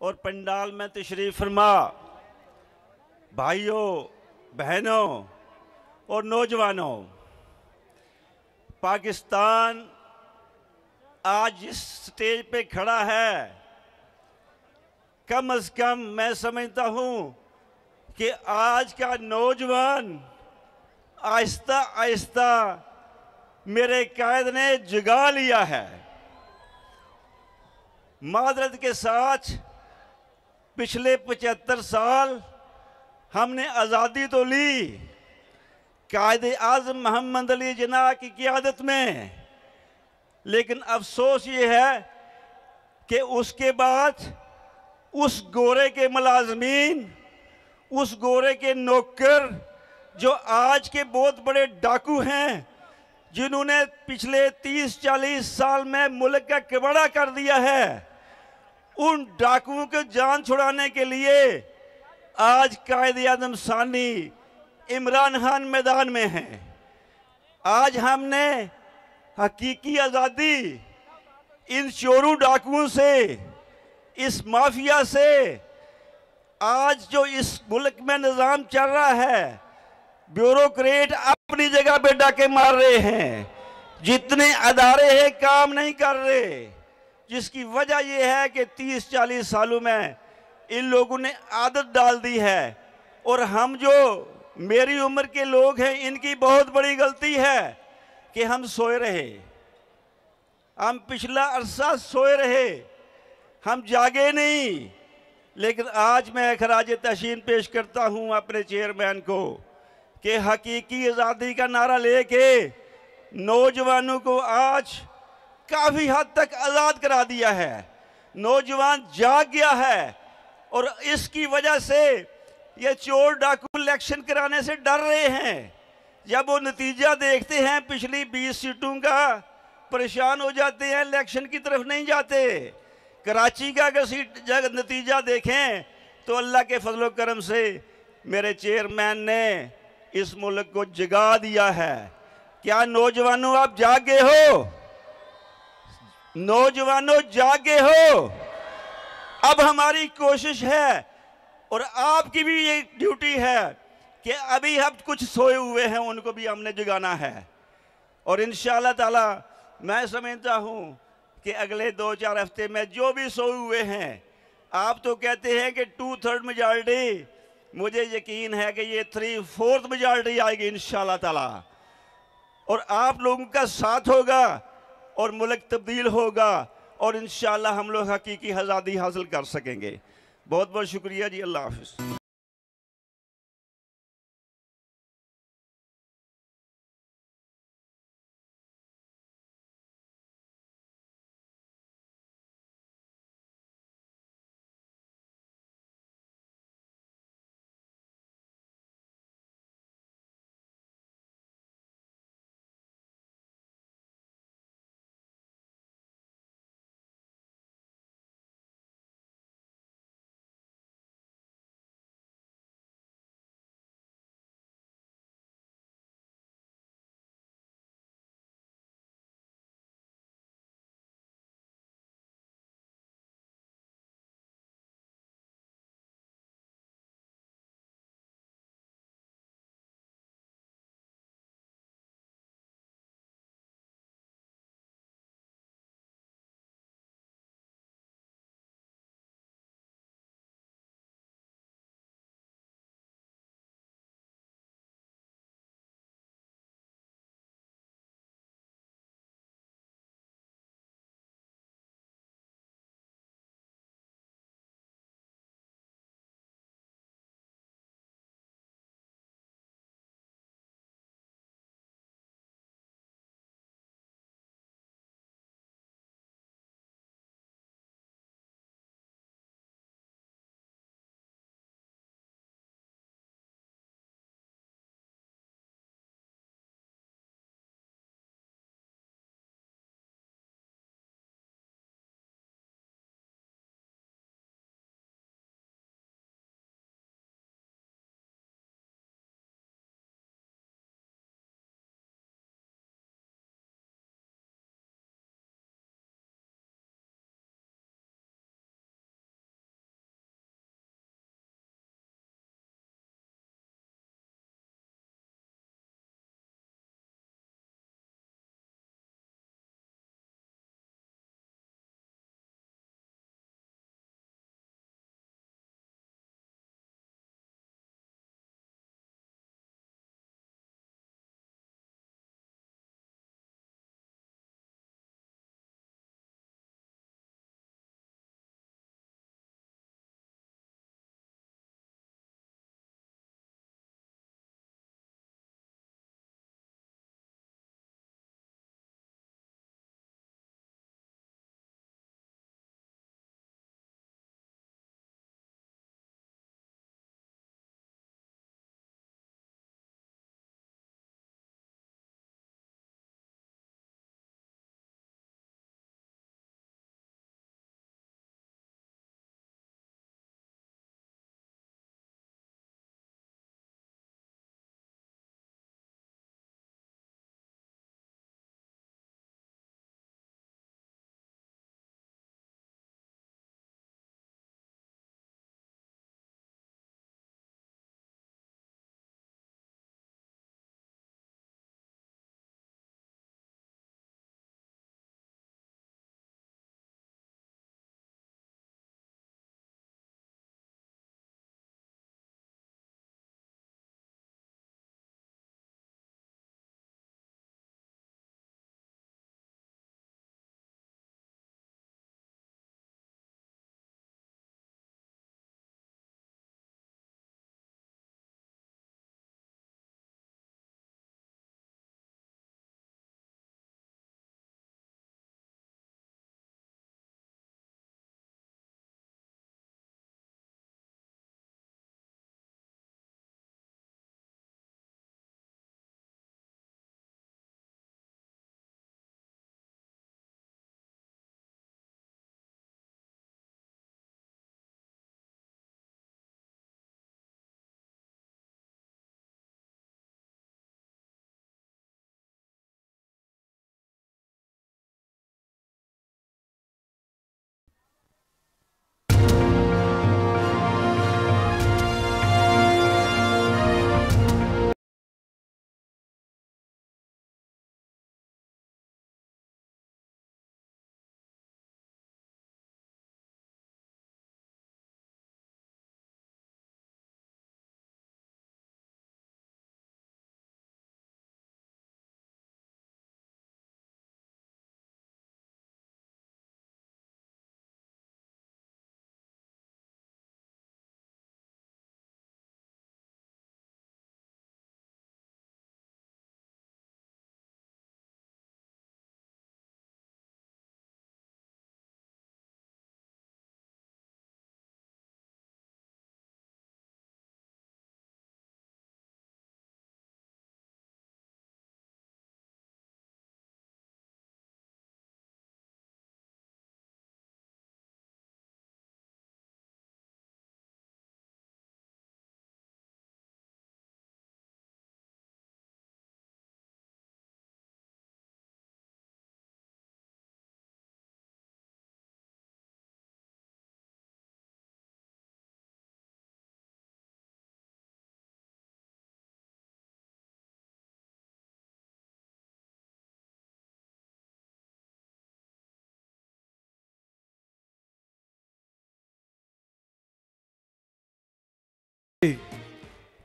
और पंडाल में तशरीफ फरमा भाइयों, बहनों और नौजवानों, पाकिस्तान आज जिस स्टेज पे खड़ा है, कम से कम मैं समझता हूं कि आज का नौजवान आहिस्ता आहिस्ता मेरे कायद ने जगा लिया है। मादरत के साथ पिछले 75 साल हमने आज़ादी तो ली कायदे आज़म मोहम्मद अली जिन्ना की क़ियादत में, लेकिन अफसोस ये है कि उसके बाद उस गोरे के मुलाजमीन, उस गोरे के नौकर जो आज के बहुत बड़े डाकू हैं, जिन्होंने पिछले 30-40 साल में मुल्क का कबाड़ा कर दिया है, उन डाकुओं को जान छुड़ाने के लिए आज कायदे आज़म सानी इमरान खान मैदान में हैं। आज हमने हकीकी आज़ादी इन चोरू डाकुओं से, इस माफिया से, आज जो इस मुल्क में निज़ाम चल रहा है, ब्यूरोक्रेट अपनी जगह पे डाके मार रहे हैं, जितने अदारे हैं काम नहीं कर रहे, जिसकी वजह यह है कि 30-40 सालों में इन लोगों ने आदत डाल दी है। और हम जो मेरी उम्र के लोग हैं, इनकी बहुत बड़ी गलती है कि हम सोए रहे, हम पिछला अरसा सोए रहे, हम जागे नहीं। लेकिन आज मैं खराज तहसीन पेश करता हूं अपने चेयरमैन को कि हकीकी आज़ादी का नारा लेके नौजवानों को आज काफ़ी हद तक आज़ाद करा दिया है। नौजवान जाग गया है और इसकी वजह से ये चोर डाकू इलेक्शन कराने से डर रहे हैं। जब वो नतीजा देखते हैं पिछली 20 सीटों का, परेशान हो जाते हैं, इलेक्शन की तरफ नहीं जाते। कराची का अगर सीट जगह नतीजा देखें तो अल्लाह के फजल करम से मेरे चेयरमैन ने इस मुल्क को जगा दिया है। क्या नौजवानों आप जागे हो? नौजवानों जागे हो? अब हमारी कोशिश है और आपकी भी ये ड्यूटी है कि अभी हम कुछ सोए हुए हैं, उनको भी हमने जगाना है। और इंशाअल्लाह ताला मैं समझता हूं कि अगले 2-4 हफ्ते में जो भी सोए हुए हैं, आप तो कहते हैं कि 2/3 मेजॉरिटी, मुझे यकीन है कि ये 3/4 मेजॉरिटी आएगी इंशाअल्लाह ताला, और आप लोगों का साथ होगा और मुल्क तब्दील होगा और इंशाअल्लाह हम लोग हकीकी आज़ादी हासिल कर सकेंगे। बहुत बहुत शुक्रिया जी। अल्लाह हाफ़िज़।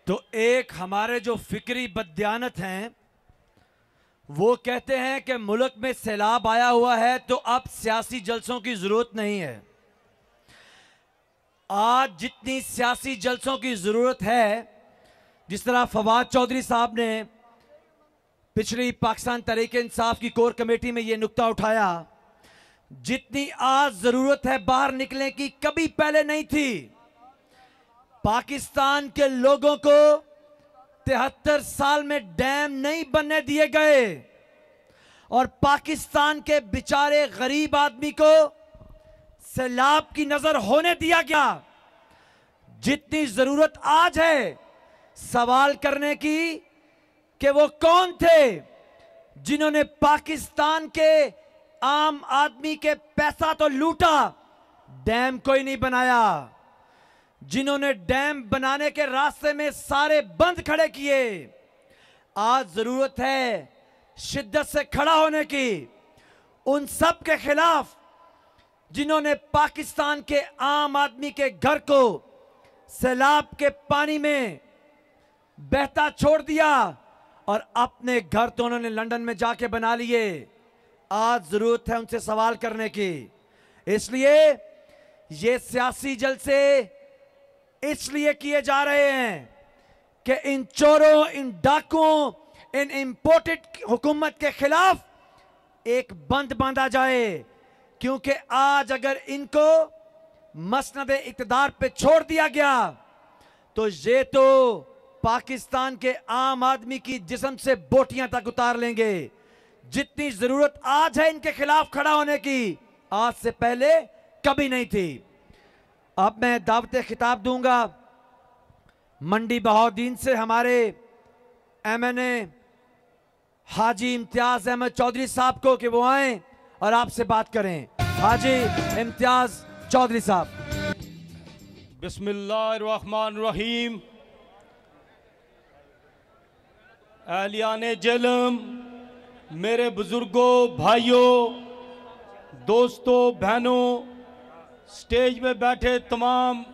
तो एक हमारे जो फिक्री बददियानत हैं वो कहते हैं कि मुल्क में सैलाब आया हुआ है तो अब सियासी जलसों की जरूरत नहीं है। आज जितनी सियासी जलसों की जरूरत है, जिस तरह फवाद चौधरी साहब ने पिछली पाकिस्तान तहरीक-ए-इंसाफ की कोर कमेटी में यह नुक्ता उठाया, जितनी आज जरूरत है बाहर निकलने की कभी पहले नहीं थी। पाकिस्तान के लोगों को 73 साल में डैम नहीं बनने दिए गए और पाकिस्तान के बेचारे गरीब आदमी को सैलाब की नजर होने दिया गया। जितनी जरूरत आज है सवाल करने की कि वो कौन थे जिन्होंने पाकिस्तान के आम आदमी के पैसा तो लूटा, डैम कोई नहीं बनाया। जिन्होंने डैम बनाने के रास्ते में सारे बंद खड़े किए। आज जरूरत है शिद्दत से खड़ा होने की उन सब के खिलाफ जिन्होंने पाकिस्तान के आम आदमी के घर को सैलाब के पानी में बहता छोड़ दिया और अपने घर तो उन्होंने लंदन में जाके बना लिए। आज जरूरत है उनसे सवाल करने की। इसलिए ये सियासी जलसे इसलिए किए जा रहे हैं कि इन चोरों, इन डाकुओं, इन इंपोर्टेड हुकूमत के खिलाफ एक बंद बांधा जाए। क्योंकि आज अगर इनको मसनद इक़्तिदार पे छोड़ दिया गया तो ये तो पाकिस्तान के आम आदमी की जिस्म से बोटियां तक उतार लेंगे। जितनी जरूरत आज है इनके खिलाफ खड़ा होने की, आज से पहले कभी नहीं थी। अब मैं दावत खिताब दूंगा मंडी बहाउद्दीन से हमारे MNA हाजी इम्तियाज अहमद चौधरी साहब को कि वो आए और आपसे बात करें। हाजी इम्तियाज चौधरी साहब। बिस्मिल्लाहिर्रहमानिर्रहीम। अहलियाने जलम, मेरे बुजुर्गों, भाइयों, दोस्तों, बहनों, स्टेज में बैठे तमाम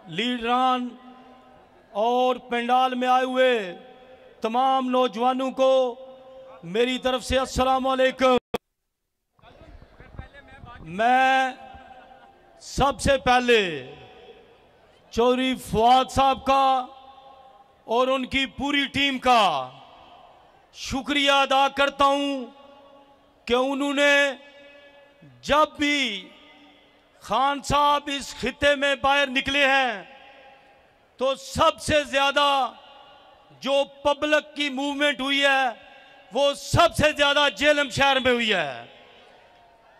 लीडरान और पंडाल में आए हुए तमाम नौजवानों को मेरी तरफ से अस्सलाम वालेकुम। मैं सबसे पहले चौधरी फवाद साहब का और उनकी पूरी टीम का शुक्रिया अदा करता हूं कि उन्होंने जब भी खान साहब इस खित्ते में बाहर निकले हैं तो सबसे ज्यादा जो पब्लिक की मूवमेंट हुई है वो सबसे ज्यादा जेलम शहर में हुई है।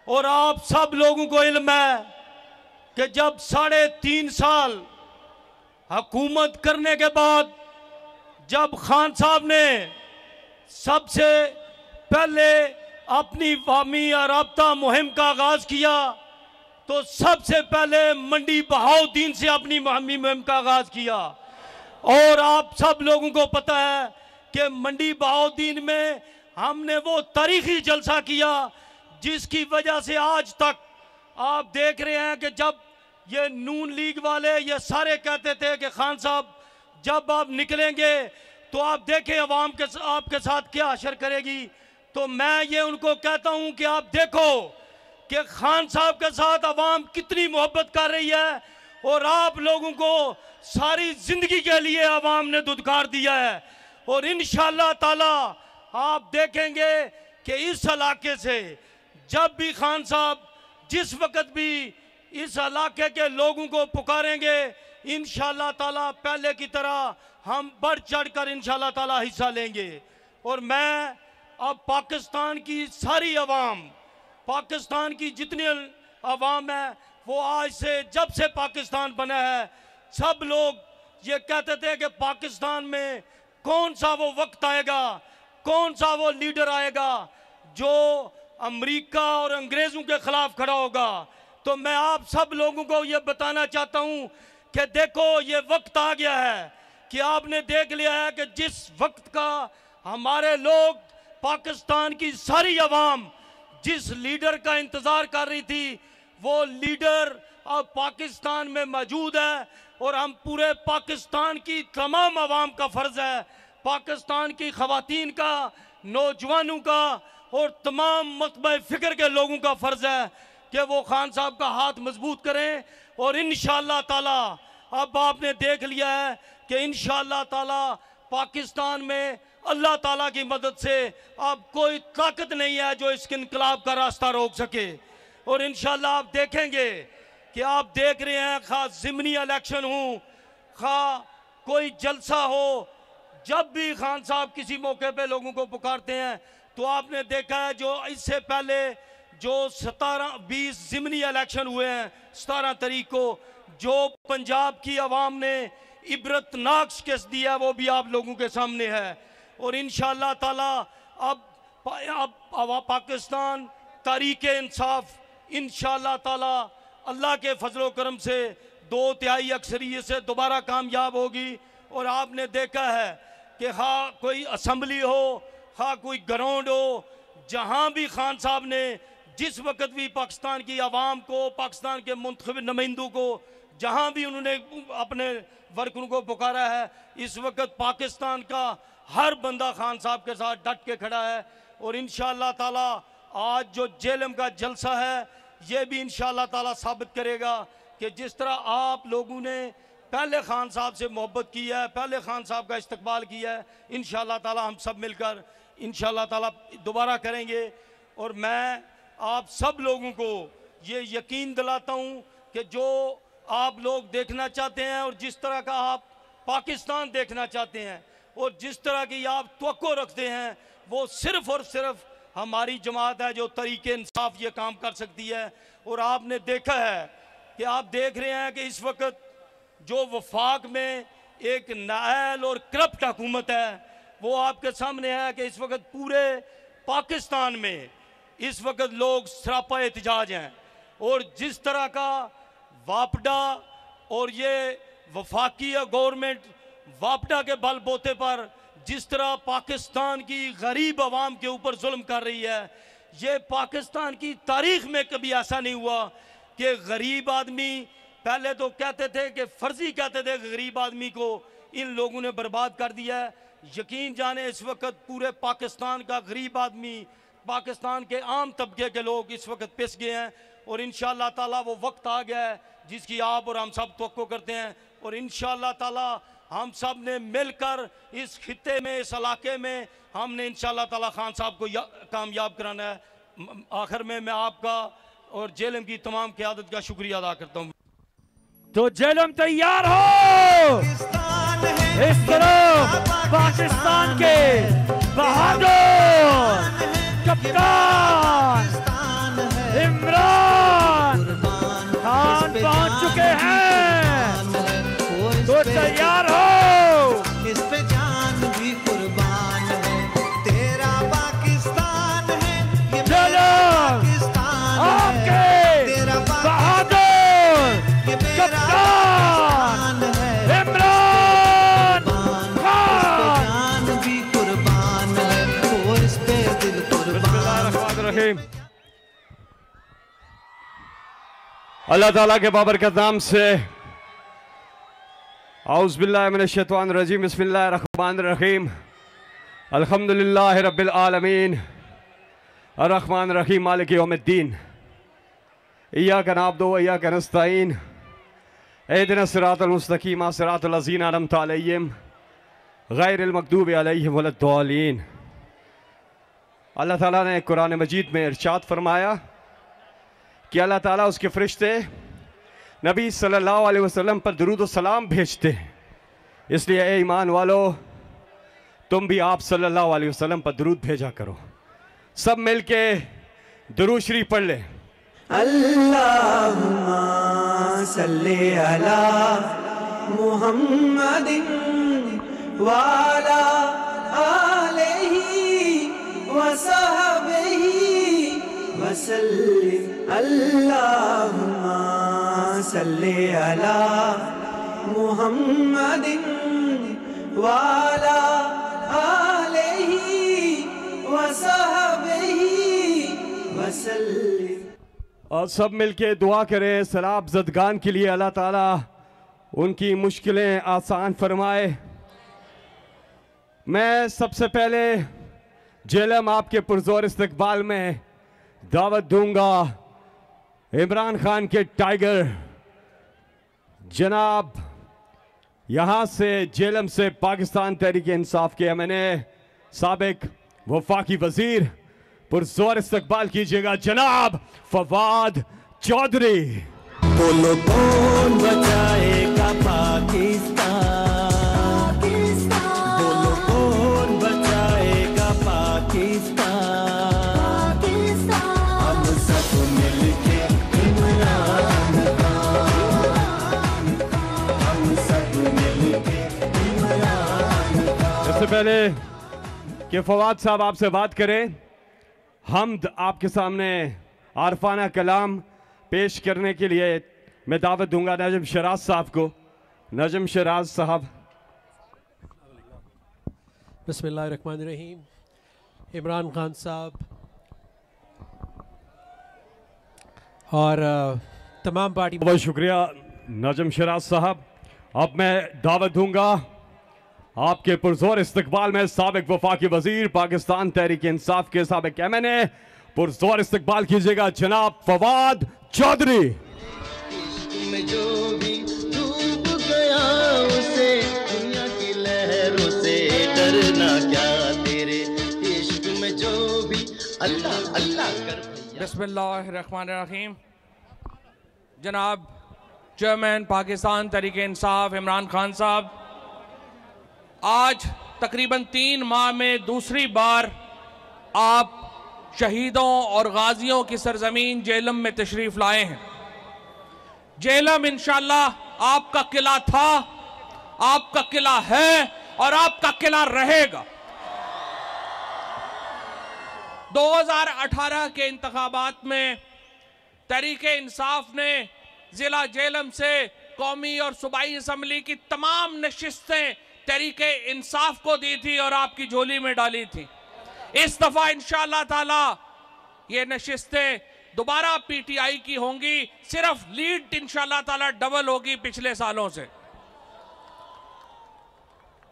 और आप सब लोगों को इल्म है कि जब 3.5 साल हुकूमत करने के बाद जब खान साहब ने सबसे पहले अपनी वामी और राब्ता मुहिम का आगाज किया तो सबसे पहले मंडी बहाउद्दीन से अपनी वामी मुहिम का आगाज किया। और आप सब लोगों को पता है कि मंडी बहाउद्दीन में हमने वो तारीखी जलसा किया जिसकी वजह से आज तक आप देख रहे हैं कि जब ये नून लीग वाले ये सारे कहते थे कि खान साहब जब आप निकलेंगे तो आप देखें अवाम के आपके साथ क्या असर करेगी। तो मैं ये उनको कहता हूं कि आप देखो कि खान साहब के साथ अवाम कितनी मोहब्बत कर रही है और आप लोगों को सारी जिंदगी के लिए अवाम ने दुदकार दिया है। और इंशाअल्लाह ताला आप देखेंगे कि इस इलाके से जब भी खान साहब जिस वक्त भी इस इलाके के लोगों को पुकारेंगे इंशाअल्लाह ताला पहले की तरह हम बढ़ चढ़कर इंशाअल्लाह ताला हिस्सा लेंगे। और मैं अब पाकिस्तान की सारी अवाम, पाकिस्तान की जितनी अवाम है वो आज से जब से पाकिस्तान बना है सब लोग ये कहते थे कि पाकिस्तान में कौन सा वो वक्त आएगा, कौन सा वो लीडर आएगा जो अमेरिका और अंग्रेजों के खिलाफ खड़ा होगा। तो मैं आप सब लोगों को ये बताना चाहता हूं कि देखो ये वक्त आ गया है कि आपने देख लिया है कि जिस वक्त का हमारे लोग, पाकिस्तान की सारी अवाम जिस लीडर का इंतजार कर रही थी वो लीडर अब पाकिस्तान में मौजूद है और हम पूरे पाकिस्तान की तमाम आवाम का फर्ज है, पाकिस्तान की खवातीन का, नौजवानों का और तमाम मतबा फिक्र के लोगों का फर्ज है कि वो खान साहब का हाथ मजबूत करें। और इंशाअल्लाह ताला अब आपने देख लिया है कि इंशाअल्लाह ताला पाकिस्तान में अल्लाह ताला की मदद से अब कोई ताकत नहीं है जो इस इनकलाब का रास्ता रोक सके। और इंशाअल्लाह आप देखेंगे कि आप देख रहे हैं, खा ज़िमनी इलेक्शन हो, खा कोई जलसा हो, जब भी खान साहब किसी मौके पे लोगों को पुकारते हैं तो आपने देखा है जो इससे पहले जो 17-20 ज़िमनी इलेक्शन हुए हैं 17 तारीख को, जो पंजाब की आवाम ने इबरतनाक शिकस्त दिया वो भी आप लोगों के सामने है। और इंशाअल्लाह ताला अब पाकिस्तान तहरीक इंसाफ इंशाअल्लाह ताला अल्लाह के फजलो करम से 2/3 अक्सरियत से दोबारा कामयाब होगी। और आपने देखा है कि हाँ कोई असम्बली हो, हाँ कोई ग्राउंड हो, जहाँ भी खान साहब ने जिस वक्त भी पाकिस्तान की आवाम को, पाकिस्तान के मुंतखब नुमाइंदों को, जहाँ भी उन्होंने अपने वर्करों को पुकारा है, इस वक्त पाकिस्तान का हर बंदा खान साहब के साथ डट के खड़ा है। और इंशाअल्लाह ताला आज जो जेलम का जलसा है ये भी इंशाअल्लाह ताला साबित करेगा कि जिस तरह आप लोगों ने पहले खान साहब से मोहब्बत की है, पहले खान साहब का इस्तकबाल किया है, इंशाअल्लाह ताला हम सब मिलकर इंशाअल्लाह ताला दोबारा करेंगे। और मैं आप सब लोगों को ये यकीन दिलाता हूँ कि जो आप लोग देखना चाहते हैं और जिस तरह का आप पाकिस्तान देखना चाहते हैं और जिस तरह की आप तवक्को रखते हैं, वो सिर्फ़ और सिर्फ हमारी जमात है जो तरीके इंसाफ ये काम कर सकती है। और आपने देखा है कि आप देख रहे हैं कि इस वक्त जो वफाक में एक नाअहल और करप्ट हुकूमत है वो आपके सामने है कि इस वक्त पूरे पाकिस्तान में इस वक्त लोग सरापा एहतजाज हैं। और जिस तरह का वापडा और ये वफाकी गवर्नमेंट वापडा के बलबूते पर जिस तरह पाकिस्तान की गरीब आवाम के ऊपर जुल्म कर रही है, ये पाकिस्तान की तारीख में कभी ऐसा नहीं हुआ कि गरीब आदमी, पहले तो कहते थे कि फर्जी कहते थे गरीब आदमी को, इन लोगों ने बर्बाद कर दिया है। यकीन जाने इस वक्त पूरे पाकिस्तान का गरीब आदमी, पाकिस्तान के आम तबके के लोग इस वक्त पिस गए हैं। और इंशाअल्लाह ताला वो वक्त आ गया है जिसकी आप और हम सब तवक्को करते हैं। और इंशाअल्लाह ताला हम सब ने मिलकर इस खित्ते में, इस इलाके में हमने इंशाअल्लाह ताला खान साहब को कामयाब कराना है। आखिर में मैं आपका और जेलम की तमाम क़यादत का शुक्रिया अदा करता हूँ। तो जेलम तैयार हो, इस तरफ पाकिस्तान के बहादुर कप्तान इमरान खान पहुंच चुके हैं, तो तैयार हो। इस पे जान भी कुर्बान है, तेरा पाकिस्तान है, ये मेरा पाकिस्तान है, तेरा बहादुर ये मेरा कप्तान है, इमरान खान, जान भी कुर्बान है, वो इस पे दिल कुर्बान। अल्लाह ताला के बाबरकत नाम से औज़ुबिल्लाहि मिनश्शैतानिर्रजीम, बिस्मिल्लाहिर्रहमानिर्रहीम, अल्हम्दुलिल्लाहि रब्बिल आलमीन, अर्रहमानिर्रहीम, मालिक यौमिद्दीन, इय्याका नअब्दु व इय्याका नस्तईन, इहदिनस सिरातल मुस्तकीम, सिरातल लज़ीना अनअमता अलैहिम, गैरिल मग़दूबि अलैहिम वलद्दालीन। अल्लाह ताला ने कुरान मजीद में इरशाद फरमाया कि अल्लाह ताला उसके फरिश्ते नबी सल्लल्लाहु अलैहि वसल्लम पर दुरूद और सलाम भेजते हैं। इसलिए ए ईमान वालो, तुम भी आप सल्लल्लाहु अलैहि वसल्लम पर दुरूद भेजा करो। सब मिलके दुरूद शरीफ पढ़ ले। अल्लाहुम्मा सल्ली अला मुहम्मदिन वाला आलिही वसहबिही वसल्लिम। अल्लाहुम्मा सल्ली अला मुहम्मदिन वाला आलिही वसहबिही वसल्लिम। और सब मिलके दुआ करें सलाब ज़दगान के लिए, अल्लाह ताला उनकी मुश्किलें आसान फरमाए। मैं सबसे पहले जेलम आपके पुरजोर इस्तकबाल में दावत दूंगा इमरान खान के टाइगर जनाब यहाँ से जेलम से पाकिस्तान तहरीक इंसाफ के MNA साबिक वफाकी वजीर पुरजोर इस्तकबाल कीजिएगा जनाब फवाद चौधरी। बोलो कौन बचाएगा पाकिस्तान, बोलो कौन बचाएगा पाकिस्तान, हम सब मिलके इमरान खान, हम सब मिलके इमरान खान। इससे पहले कि फवाद साहब आपसे बात करें, हमद आपके सामने आरफाना कलाम पेश करने के लिए मैं दावत दूंगा नजम शराज साहब को। नजम शराज साहब। बिस्मिल्लाहिर्रहमानिर्रहीम। इमरान खान साहब और तमाम पार्टी, बहुत शुक्रिया नजम शराज साहब। अब मैं दावत दूंगा आपके पुरजोर इस्तकबाल में साबिक वफाकी वजीर पाकिस्तान तहरीक इंसाफ के साबिक MNA पुरजोर इस्तकबाल कीजिएगा जनाब फवाद चौधरी। में जो भी डूब गया उसे दुनिया की लहरों से डरना क्या, तेरे इश्क में जो भी अल्लाह अल्लाह कर। बिस्मिल्लाहिर्रहमानिर्रहीम। जनाब चेयरमैन पाकिस्तान तहरीक इंसाफ इमरान खान साहब, आज तकरीबन 3 माह में दूसरी बार आप शहीदों और गाजियों की सरजमीन जेलम में तशरीफ लाए हैं। जेलम इंशाअल्लाह आपका किला था, आपका किला है और आपका किला रहेगा। 2018 के इंतखाबात में तहरीक इंसाफ ने जिला जेलम से कौमी और सूबाई असम्बली की तमाम नशिस्तें तहरीक इंसाफ को दी थी और आपकी झोली में डाली थी। इस दफा इंशाअल्लाह ताला ये नशिस्तें दोबारा PTI की होंगी, सिर्फ लीड इंशाअल्लाह ताला डबल होगी पिछले सालों से।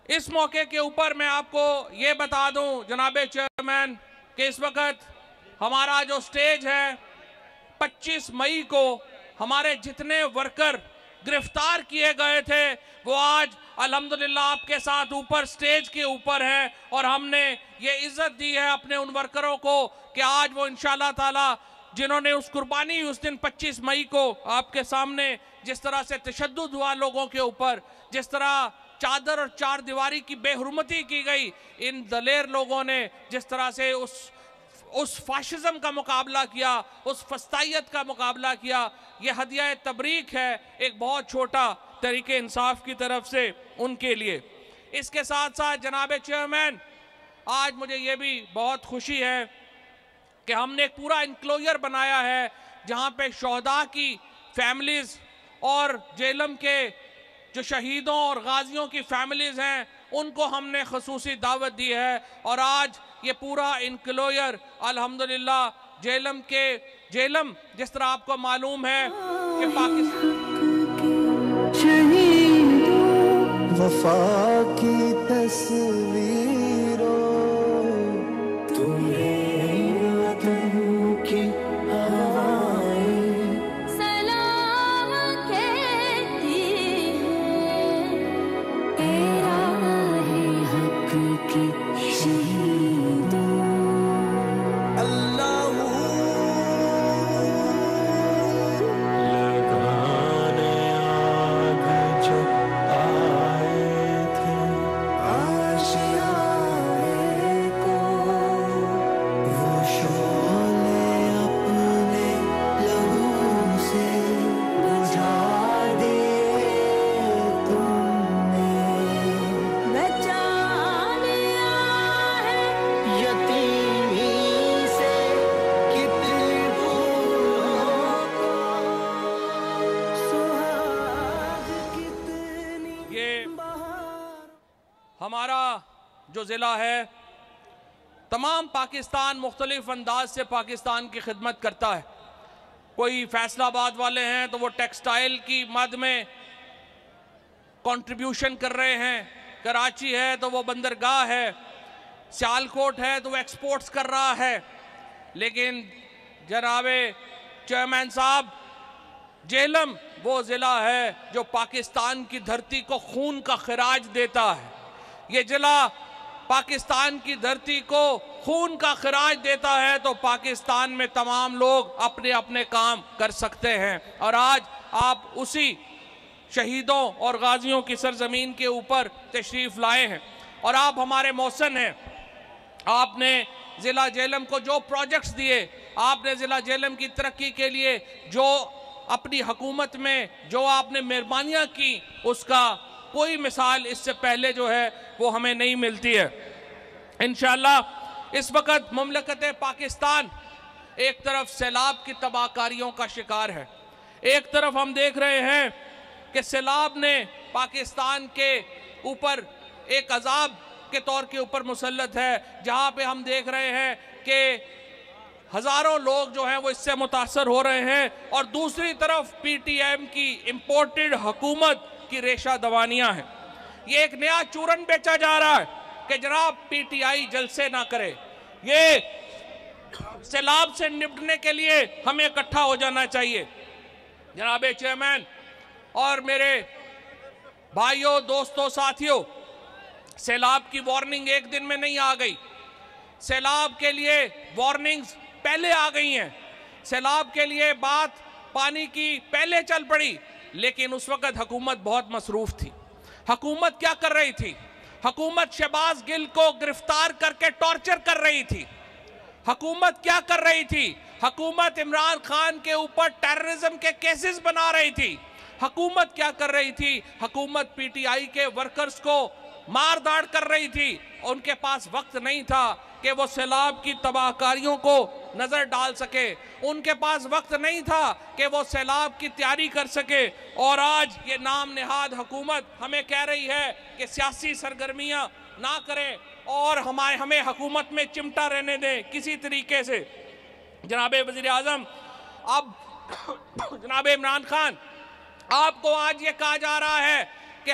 इस मौके के ऊपर मैं आपको ये बता दूं जनाबे चेयरमैन कि इस वक्त हमारा जो स्टेज है 25 मई को हमारे जितने वर्कर गिरफ्तार किए गए थे वो आज अल्हम्दुलिल्लाह आपके साथ ऊपर स्टेज के ऊपर है और हमने ये इज्जत दी है अपने उन वर्करों को कि आज वो इंशाअल्लाह ताला जिन्होंने उस कुर्बानी उस दिन 25 मई को आपके सामने जिस तरह से तशद्दुद हुआ लोगों के ऊपर, जिस तरह चादर और चार दीवारी की बेहुरमती की गई, इन दलेर लोगों ने जिस तरह से उस फाशिज्म का मुकाबला किया, उस फस्तायत का मुकाबला किया, ये हदिया तबरीक है एक बहुत छोटा तरीके इंसाफ की तरफ से उनके लिए। इसके साथ साथ जनाबे चेयरमैन, आज मुझे ये भी बहुत खुशी है कि हमने एक पूरा इंक्लोजर बनाया है जहाँ पे शोहदा की फैमिलीज़ और जेलम के जो शहीदों और गाजियों की फैमिलीज़ हैं उनको हमने खसूसी दावत दी है और आज ये पूरा इंक्लोजर अल्हम्दुलिल्लाह जेलम जिस तरह आपको मालूम है कि पाकिस्तान वफा की तस्वीरों तुम्हें वतन की हवाएं सलाम कहती है, तेरा है हक की शहीदों। अल्लाह लगाने आग जो आए थे आशियाने को, वो शोले अपने लहू से बुझा दिए तुमने। बचा लिया है यतीमी से कितनी फूलों को, सुहाग कितनी ये बहार। हमारा जो ज़िला है तमाम पाकिस्तान मुख्तलिफ अंदाज से पाकिस्तान की खिदमत करता है। कोई फैसलाबाद वाले हैं तो वो टेक्सटाइल की मद में कंट्रीब्यूशन कर रहे हैं, कराची है तो वो बंदरगाह है, सियालकोट है तो वो एक्सपोर्ट्स कर रहा है। लेकिन जनाबे चेयरमैन साहब, जेहलम वो ज़िला है जो पाकिस्तान की धरती को खून का खराज देता है। ये ज़िला पाकिस्तान की धरती को खून का खराज देता है तो पाकिस्तान में तमाम लोग अपने अपने काम कर सकते हैं। और आज आप उसी शहीदों और गाजियों की सरजमीन के ऊपर तशरीफ़ लाए हैं और आप हमारे मौसन हैं। आपने ज़िला जेहलम को जो प्रोजेक्ट्स दिए, आपने ज़िला जेहलम की तरक्की के लिए जो अपनी हुकूमत में जो आपने मेहरबानियाँ की, उसका कोई मिसाल इससे पहले जो है वो हमें नहीं मिलती है। इंशाअल्लाह इस वक्त मुमलकत पाकिस्तान एक तरफ सैलाब की तबाहकारियों का शिकार है, एक तरफ हम देख रहे हैं कि सैलाब ने पाकिस्तान के ऊपर एक अजाब के तौर के ऊपर मुसल्लत है, जहाँ पे हम देख रहे हैं कि हज़ारों लोग जो हैं वो इससे मुतासर हो रहे हैं। और दूसरी तरफ PTM की इम्पोर्टेड हुकूमत की रेशा दवानियाँ हैं। ये एक नया चूरन बेचा जा रहा है कि जनाब PTI जलसे ना करे, ये सैलाब से निपटने के लिए हमें इकट्ठा हो जाना चाहिए। जनाब चेयरमैन और मेरे भाइयों, दोस्तों, साथियों, सैलाब की वार्निंग एक दिन में नहीं आ गई। सैलाब के लिए वार्निंग्स पहले आ गई हैं। सैलाब के लिए बात पानी की पहले चल पड़ी, लेकिन उस वक्त हुकूमत बहुत मसरूफ थी। हुकूमत क्या कर रही थी? हुकूमत शहबाज गिल को गिरफ्तार करके टॉर्चर कर रही थी। हुकूमत क्या कर रही थी? हुकूमत इमरान खान के ऊपर टेररिज्म के केसेस बना रही थी। हुकूमत क्या कर रही थी? हुकूमत PTI के वर्कर्स को मार दाड़ कर रही थी। उनके पास वक्त नहीं था कि वो सैलाब की तबाहकारियों को नजर डाल सके, उनके पास वक्त नहीं था कि वो सैलाब की तैयारी कर सके। और आज ये नाम नेहाद हुकूमत हमें कह रही है कि सियासी सरगर्मियां ना करें और हमें हुकूमत में चिमटा रहने दें किसी तरीके से। जनाब वज़ीर आज़म, अब जनाब इमरान खान, आपको आज ये कहा जा रहा है कि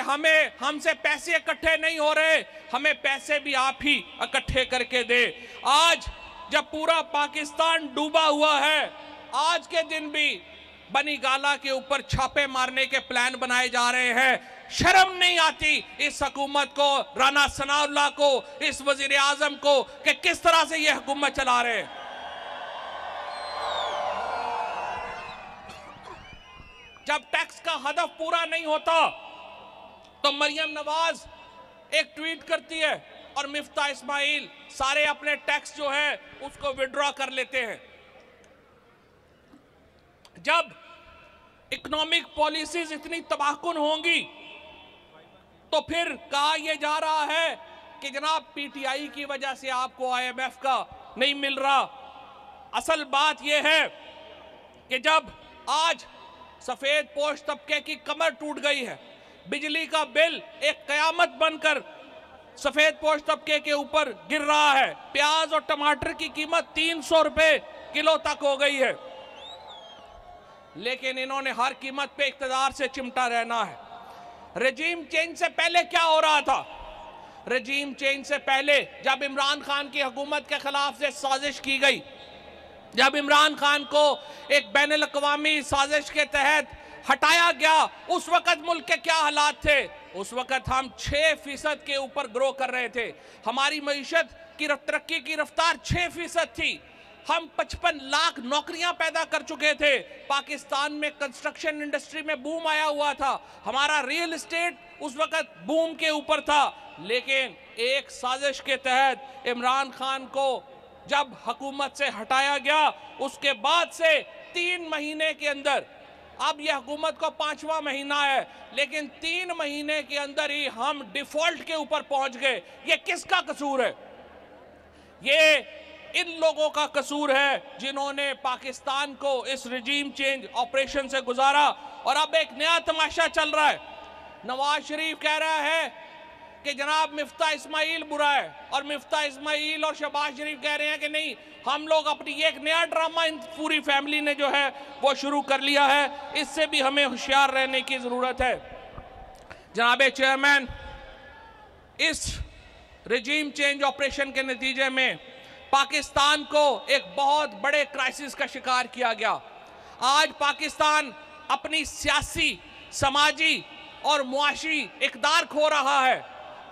हमसे पैसे इकट्ठे नहीं हो रहे, हमें पैसे भी आप ही इकट्ठे करके दे। आज जब पूरा पाकिस्तान डूबा हुआ है, आज के दिन भी बनी गाला के ऊपर छापे मारने के प्लान बनाए जा रहे हैं। शर्म नहीं आती इस हुकूमत को, राना सनाउल्लाह को, इस वजीर आजम को, कि किस तरह से ये हुकूमत चला रहे हैं। जब टैक्स का हदफ पूरा नहीं होता तो मरियम नवाज एक ट्वीट करती है और मिफ्ता इस्माइल सारे अपने टैक्स जो है उसको विड्रॉ कर लेते हैं। जब इकोनॉमिक पॉलिसीज इतनी तबाहकुन होंगी तो फिर कहा यह जा रहा है कि जनाब PTI की वजह से आपको IMF का नहीं मिल रहा। असल बात यह है कि जब आज सफेद पोश तबके की कमर टूट गई है, बिजली का बिल एक कयामत बनकर सफेद पोश तबके के ऊपर गिर रहा है, प्याज और टमाटर की कीमत 300 रुपए किलो तक हो गई है, लेकिन इन्होंने हर कीमत पे इख्तिदार से चिमटा रहना है। रजीम चेंज से पहले क्या हो रहा था? रजीम चेंज से पहले जब इमरान खान की हुकूमत के खिलाफ से साजिश की गई, जब इमरान खान को एक बैनुल-अक़वामी साजिश के तहत हटाया गया, उस वक्त मुल्क के क्या हालात थे? उस वक्त हम 6% के ऊपर ग्रो कर रहे थे। हमारी मईशत की तरक्की की रफ्तार 6% थी। हम 55 लाख नौकरियां पैदा कर चुके थे। पाकिस्तान में कंस्ट्रक्शन इंडस्ट्री में बूम आया हुआ था। हमारा रियल एस्टेट उस वक्त बूम के ऊपर था। लेकिन एक साजिश के तहत इमरान खान को जब हुकूमत से हटाया गया, उसके बाद से 3 महीने के अंदर, अब यह हुकूमत को 5वां महीना है, लेकिन 3 महीने के अंदर ही हम डिफॉल्ट के ऊपर पहुंच गए। ये किसका कसूर है? ये इन लोगों का कसूर है जिन्होंने पाकिस्तान को इस रजीम चेंज ऑपरेशन से गुजारा। और अब एक नया तमाशा चल रहा है। नवाज शरीफ कह रहा है कि जनाब मिफ्ता इस्माइल बुरा है, और मिफ्ता इस्माइल और शहबाज शरीफ कह रहे हैं कि नहीं, हम लोग अपनी एक नया ड्रामा इन पूरी फैमिली ने जो है वो शुरू कर लिया है। इससे भी हमें होशियार रहने की ज़रूरत है। जनाब चेयरमैन, इस रजीम चेंज ऑपरेशन के नतीजे में पाकिस्तान को एक बहुत बड़े क्राइसिस का शिकार किया गया। आज पाकिस्तान अपनी सियासी, समाजी और मुआशी इक़दार खो रहा है।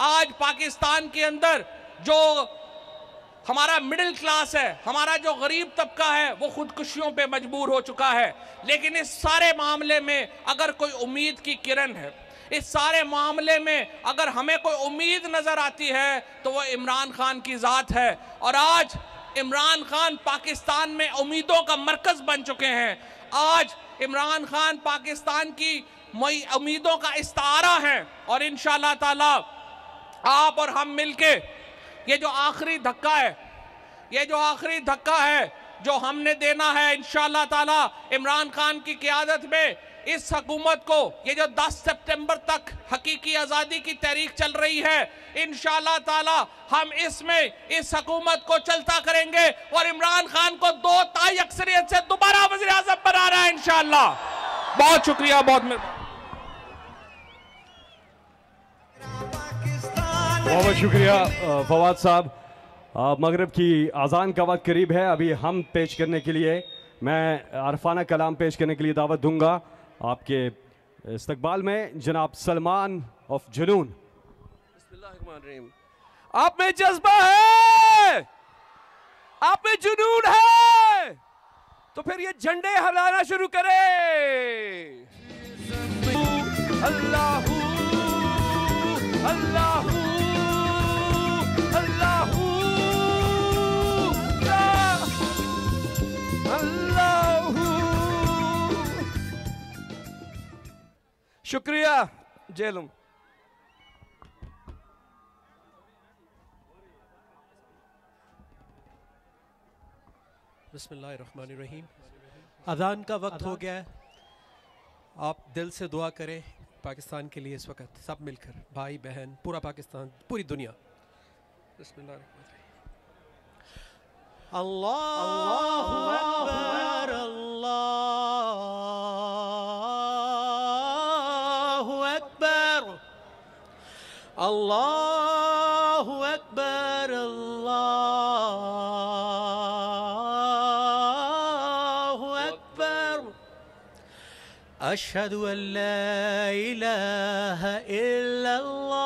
आज पाकिस्तान के अंदर जो हमारा मिडिल क्लास है, हमारा जो गरीब तबका है, वो खुदकुशियों पे मजबूर हो चुका है। लेकिन इस सारे मामले में अगर कोई उम्मीद की किरण है, इस सारे मामले में अगर हमें कोई उम्मीद नजर आती है तो वो इमरान खान की ज़ात है। और आज इमरान खान पाकिस्तान में उम्मीदों का मरकज बन चुके हैं। आज इमरान खान पाकिस्तान की उम्मीदों का इस्तारा है। और इंशाअल्लाह ताला आप और हम मिलके ये जो आखिरी धक्का है, ये जो आखिरी धक्का है जो हमने देना है, इंशाअल्लाह ताला इमरान खान की क़यादत में इस हुकूमत को, ये जो 10 सितंबर तक हकीकी आज़ादी की तहरीक चल रही है, इंशाअल्लाह ताला हम इसमें इस हुकूमत को चलता करेंगे और इमरान खान को 2 ताई अक्सरियत से दोबारा वज़ीर आज़म बना रहा है इंशाअल्लाह। बहुत शुक्रिया, बहुत बहुत शुक्रिया फवाद साहब। मगरिब की अजान का वक्त करीब है। अभी हम पेश करने के लिए, मैं अरफाना कलाम पेश करने के लिए दावत दूंगा आपके इस्तकबाल में जनाब सलमान ऑफ जुनून। आप में जज्बा है, आप में जुनून है, तो फिर ये झंडे हलाना शुरू करें। अल्लाहू अल्लाहू अल्लाहू अल्लाहू। शुक्रिया जेलम। बिस्मिल्लाहिर्रहमानिर्रहीम। अज़ान का वक्त हो गया है। आप दिल से दुआ करें पाकिस्तान के लिए इस वक्त, सब मिलकर, भाई बहन, पूरा पाकिस्तान, पूरी दुनिया। बिस्मिल्लाहिर्रहमानिर्रहीम। अल्लाहु अकबर, अल्लाहु अकबर, अल्लाहु अकबर, अल्लाहु अकबर। अशहदु अल्ला इलाहा इल्लल्लाह,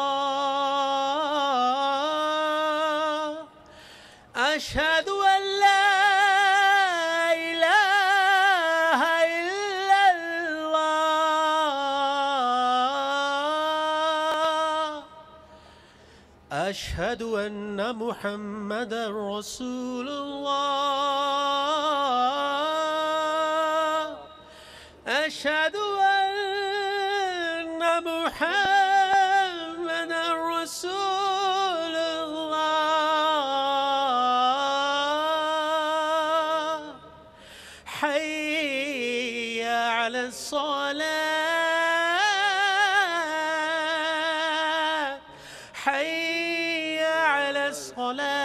अशहदु अल्ला इलाहा इल्लल्लाह, अशहदु अन्ना मुहम्मदर रसूलुल्लाह, अशहदु अन्ना मुहम्मदर रसूलुल्लाह। हय्य अलस्सलाह, हय्य अलस्सलाह,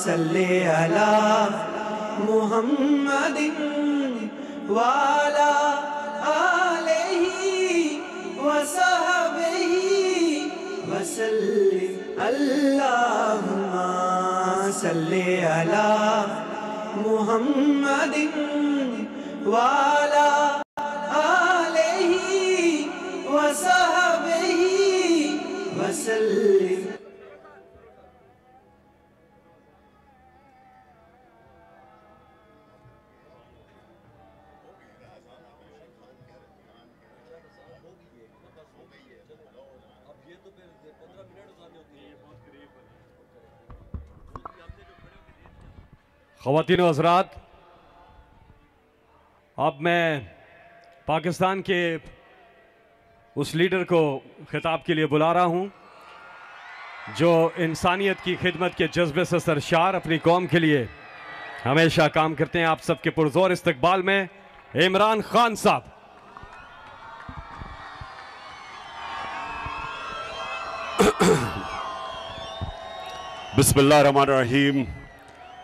सल्ले अला मुहम्मदिन वाला आलिही वसहबिही वसल्लिम। अल्लाहुम्मा सल्ले अला मुहम्मदिन वाला आलिही वसहबिही ख़वातीन व हज़रात, अब मैं पाकिस्तान के उस लीडर को खिताब के लिए बुला रहा हूं जो इंसानियत की खिदमत के जज्बे से सरशार अपनी कौम के लिए हमेशा काम करते हैं। आप सबके पुरजोर इस्तकबाल में इमरान खान साहब। बिस्मिल्लाहिर्रहमानिर्रहीम,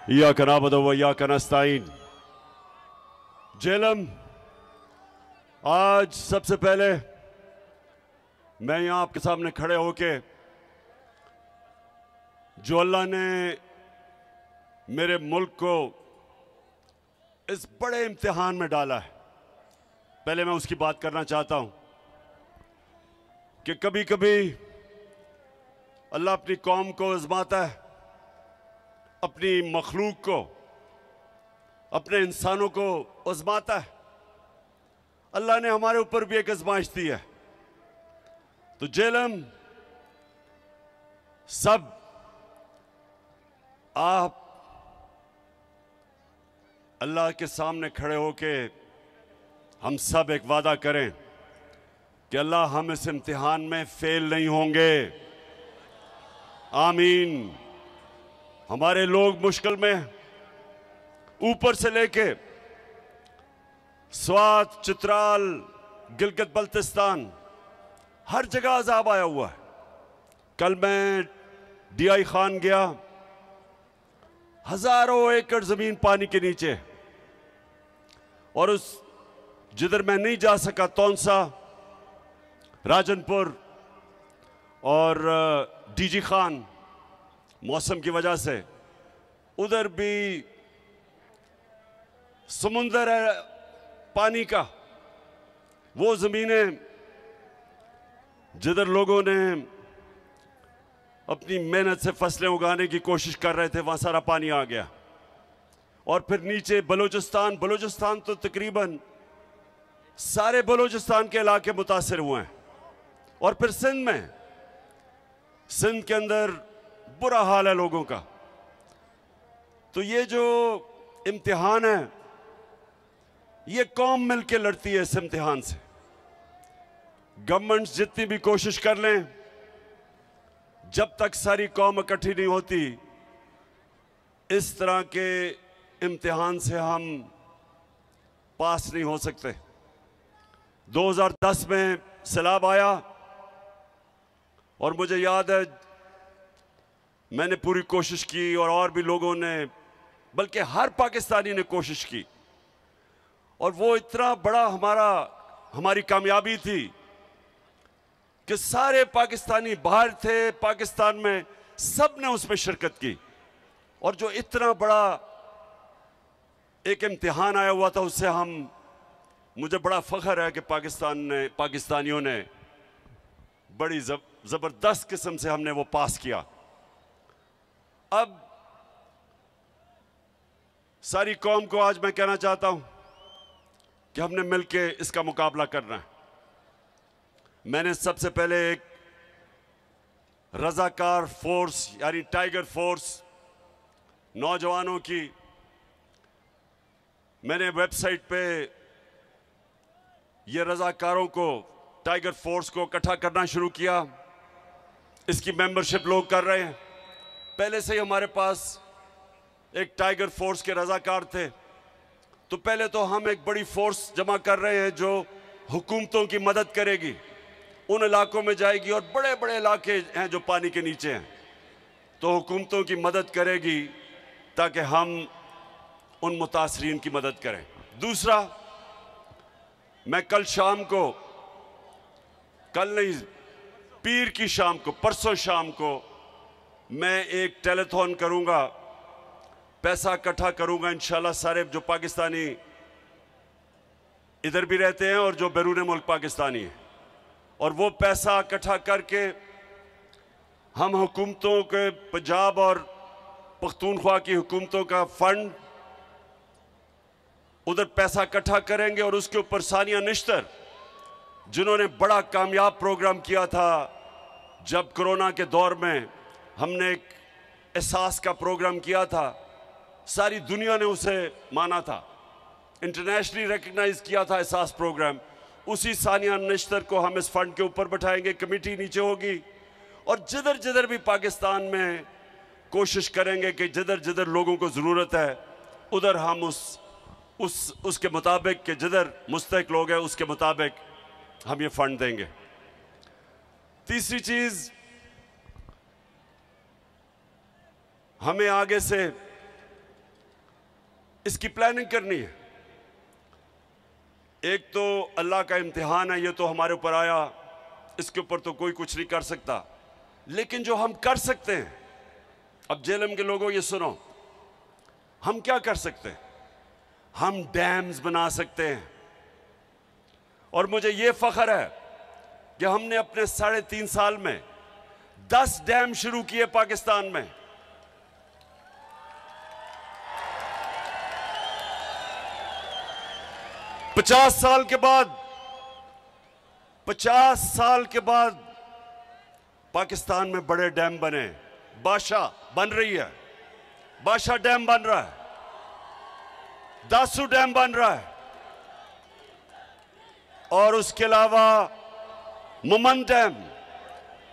इय्याका नअबुदु व इय्याका नस्तईन। जेलम, आज सबसे पहले मैं यहाँ आपके सामने खड़े होके जो अल्लाह ने मेरे मुल्क को इस बड़े इम्तिहान में डाला है, पहले मैं उसकी बात करना चाहता हूँ कि कभी कभी अल्लाह अपनी कौम को आजमाता है, अपनी मखलूक को, अपने इंसानों को आजमाता है। अल्लाह ने हमारे ऊपर भी एक आजमाइश दी है। तो जेलम, सब आप अल्लाह के सामने खड़े होके हम सब एक वादा करें कि अल्लाह हम इस इम्तिहान में फेल नहीं होंगे। आमीन। हमारे लोग मुश्किल में, ऊपर से लेके स्वात, चित्राल, गिलगित बल्तिस्तान, हर जगह अजाब आया हुआ है। कल मैं DI खान गया, हजारों एकड़ जमीन पानी के नीचे, और उस जिधर मैं नहीं जा सका, तौनसा, राजनपुर और DG खान, मौसम की वजह से उधर भी समुंदर है पानी का। वो जमीनें जिधर लोगों ने अपनी मेहनत से फसलें उगाने की कोशिश कर रहे थे, वहां सारा पानी आ गया। और फिर नीचे बलूचिस्तान, बलूचिस्तान तो तकरीबन सारे बलूचिस्तान के इलाके मुतासिर हुए हैं। और फिर सिंध में, सिंध के अंदर बुरा हाल है लोगों का। तो ये जो इम्तिहान है, ये कौम मिलके लड़ती है इस इम्तिहान से। गवर्नमेंट्स जितनी भी कोशिश कर लें, जब तक सारी कौम इकट्ठी नहीं होती, इस तरह के इम्तिहान से हम पास नहीं हो सकते। 2010 में सैलाब आया और मुझे याद है मैंने पूरी कोशिश की और भी लोगों ने, बल्कि हर पाकिस्तानी ने कोशिश की। और वो इतना बड़ा हमारी कामयाबी थी कि सारे पाकिस्तानी बाहर थे, पाकिस्तान में सब ने उसमें शिरकत की। और जो इतना बड़ा एक इम्तिहान आया हुआ था, उससे मुझे बड़ा फख्र है कि पाकिस्तानियों ने बड़ी जबरदस्त किस्म से हमने वो पास किया। अब सारी कौम को आज मैं कहना चाहता हूं कि हमने मिलके इसका मुकाबला करना है। मैंने सबसे पहले एक रजाकार फोर्स यानी टाइगर फोर्स नौजवानों की मैंने वेबसाइट पे ये रजाकारों को, टाइगर फोर्स को इकट्ठा करना शुरू किया। इसकी मेंबरशिप लोग कर रहे हैं। पहले से ही हमारे पास एक टाइगर फोर्स के रजाकार थे। तो पहले तो हम एक बड़ी फोर्स जमा कर रहे हैं जो हुकूमतों की मदद करेगी, उन इलाकों में जाएगी। और बड़े बड़े इलाके हैं जो पानी के नीचे हैं, तो हुकूमतों की मदद करेगी ताकि हम उन मुतासरीन की मदद करें। दूसरा, मैं कल शाम को, कल नहीं, पीर की शाम को, परसों शाम को मैं एक टेलीथॉन करूंगा, पैसा इकट्ठा करूंगा इंशाल्लाह। सारे जो पाकिस्तानी इधर भी रहते हैं और जो बैरून मुल्क पाकिस्तानी हैं, और वो पैसा इकट्ठा करके हम हुकूमतों के, पंजाब और पख्तूनख्वा की हुकूमतों का फंड, उधर पैसा इकट्ठा करेंगे। और उसके ऊपर सानिया निश्तर, जिन्होंने बड़ा कामयाब प्रोग्राम किया था जब कोरोना के दौर में हमने एक एहसास का प्रोग्राम किया था, सारी दुनिया ने उसे माना था, इंटरनेशनली रिकग्नाइज किया था एहसास प्रोग्राम। उसी सानिया निश्तर को हम इस फंड के ऊपर बैठाएंगे, कमेटी नीचे होगी, और जिधर जिधर भी पाकिस्तान में कोशिश करेंगे कि जिधर जिधर लोगों को ज़रूरत है उधर हम उसके मुताबिक कि जिधर मुस्तहिक लोग हैं उसके मुताबिक हम ये फंड देंगे। तीसरी चीज़, हमें आगे से इसकी प्लानिंग करनी है। एक तो अल्लाह का इम्तिहान है, ये तो हमारे ऊपर आया, इसके ऊपर तो कोई कुछ नहीं कर सकता, लेकिन जो हम कर सकते हैं, अब जेलम के लोगों ये सुनो, हम क्या कर सकते हैं? हम डैम्स बना सकते हैं, और मुझे ये फख्र है कि हमने अपने 3.5 साल में 10 डैम शुरू किए पाकिस्तान में। पचास साल के बाद पाकिस्तान में बड़े डैम बने। बादशाह बन रही है, बादशाह डैम बन रहा है, दासू डैम बन रहा है, और उसके अलावा मुमन डैम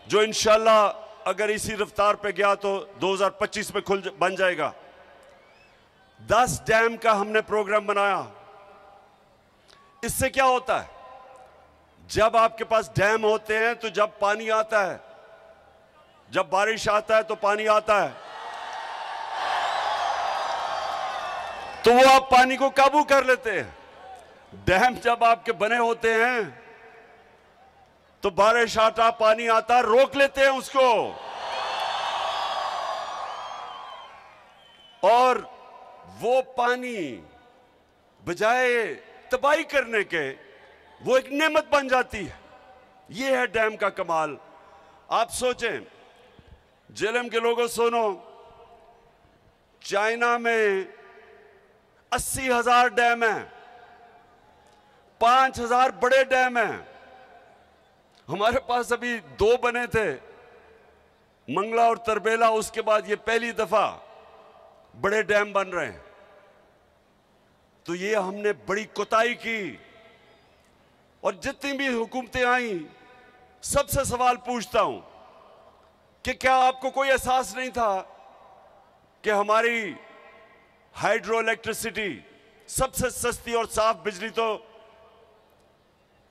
जो इंशाल्लाह अगर इसी रफ्तार पे गया तो 2025 में बन जाएगा। 10 डैम का हमने प्रोग्राम बनाया। इससे क्या होता है? जब आपके पास डैम होते हैं तो जब पानी आता है, जब बारिश आता है तो पानी आता है, तो वो आप पानी को काबू कर लेते हैं। डैम जब आपके बने होते हैं तो बारिश आता, पानी आता, रोक लेते हैं उसको, और वो पानी बजाय तबाही करने के वो एक नेमत बन जाती है। ये है डैम का कमाल। आप सोचें, जेलम के लोगों सुनो, चाइना में 80,000 डैम हैं, 5,000 बड़े डैम हैं। हमारे पास अभी 2 बने थे, मंगला और तरबेला, उसके बाद ये पहली दफा बड़े डैम बन रहे हैं। तो ये हमने बड़ी कोताही की, और जितनी भी हुकूमतें आई सबसे सवाल पूछता हूं कि क्या आपको कोई एहसास नहीं था कि हमारी हाइड्रो इलेक्ट्रिसिटी सबसे सस्ती और साफ बिजली तो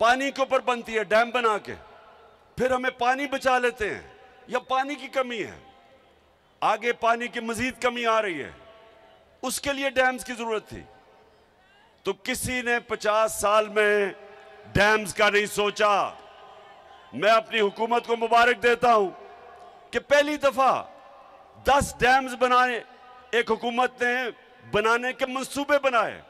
पानी के ऊपर बनती है, डैम बना के, फिर हमें पानी बचा लेते हैं, या पानी की कमी है, आगे पानी की मजीद कमी आ रही है, उसके लिए डैम्स की जरूरत थी। तो किसी ने 50 साल में डैम्स का नहीं सोचा। मैं अपनी हुकूमत को मुबारक देता हूं कि पहली दफा 10 डैम्स बनाए एक हुकूमत ने बनाने के मंसूबे बनाए।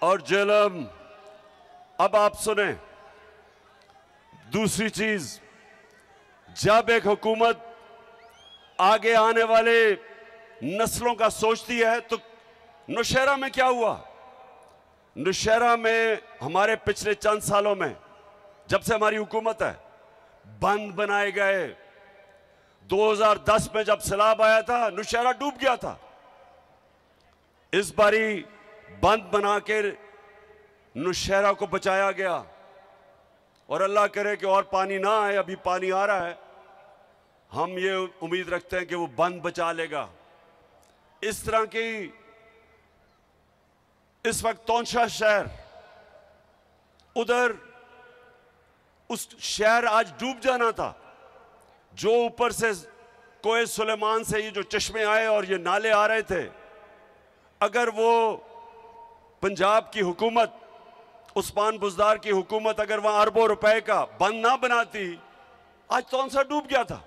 और जेलम, अब आप सुने दूसरी चीज, जब एक हुकूमत आगे आने वाले नस्लों का सोचती है, तो नौशहरा में क्या हुआ? नौशहरा में हमारे पिछले चंद सालों में, जब से हमारी हुकूमत है, बंद बनाए गए। 2010 में जब सैलाब आया था, नौशहरा डूब गया था। इस बारी बंद बना के नौशहरा को बचाया गया, और अल्लाह करे कि और पानी ना आए। अभी पानी आ रहा है, हम ये उम्मीद रखते हैं कि वो बंद बचा लेगा। इस तरह की इस वक्त तौंशा शहर, उधर उस शहर आज डूब जाना था, जो ऊपर से कोए सुलेमान से ये जो चश्मे आए और ये नाले आ रहे थे, अगर वो पंजाब की हुकूमत, उस्मान बुज़दार की हुकूमत अगर वहां अरबों रुपए का बंद ना बनाती, आज तौंसा डूब गया था।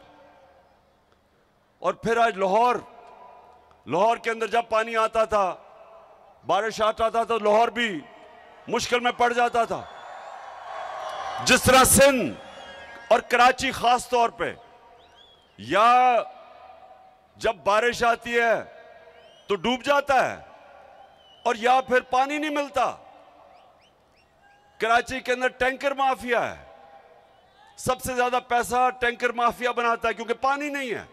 और फिर आज लाहौर के अंदर जब पानी आता था, बारिश आता था, तो लाहौर भी मुश्किल में पड़ जाता था। जिस तरह सिंध और कराची खास तौर पे, या जब बारिश आती है तो डूब जाता है, और या फिर पानी नहीं मिलता। कराची के अंदर टैंकर माफिया है, सबसे ज्यादा पैसा टैंकर माफिया बनाता है क्योंकि पानी नहीं है।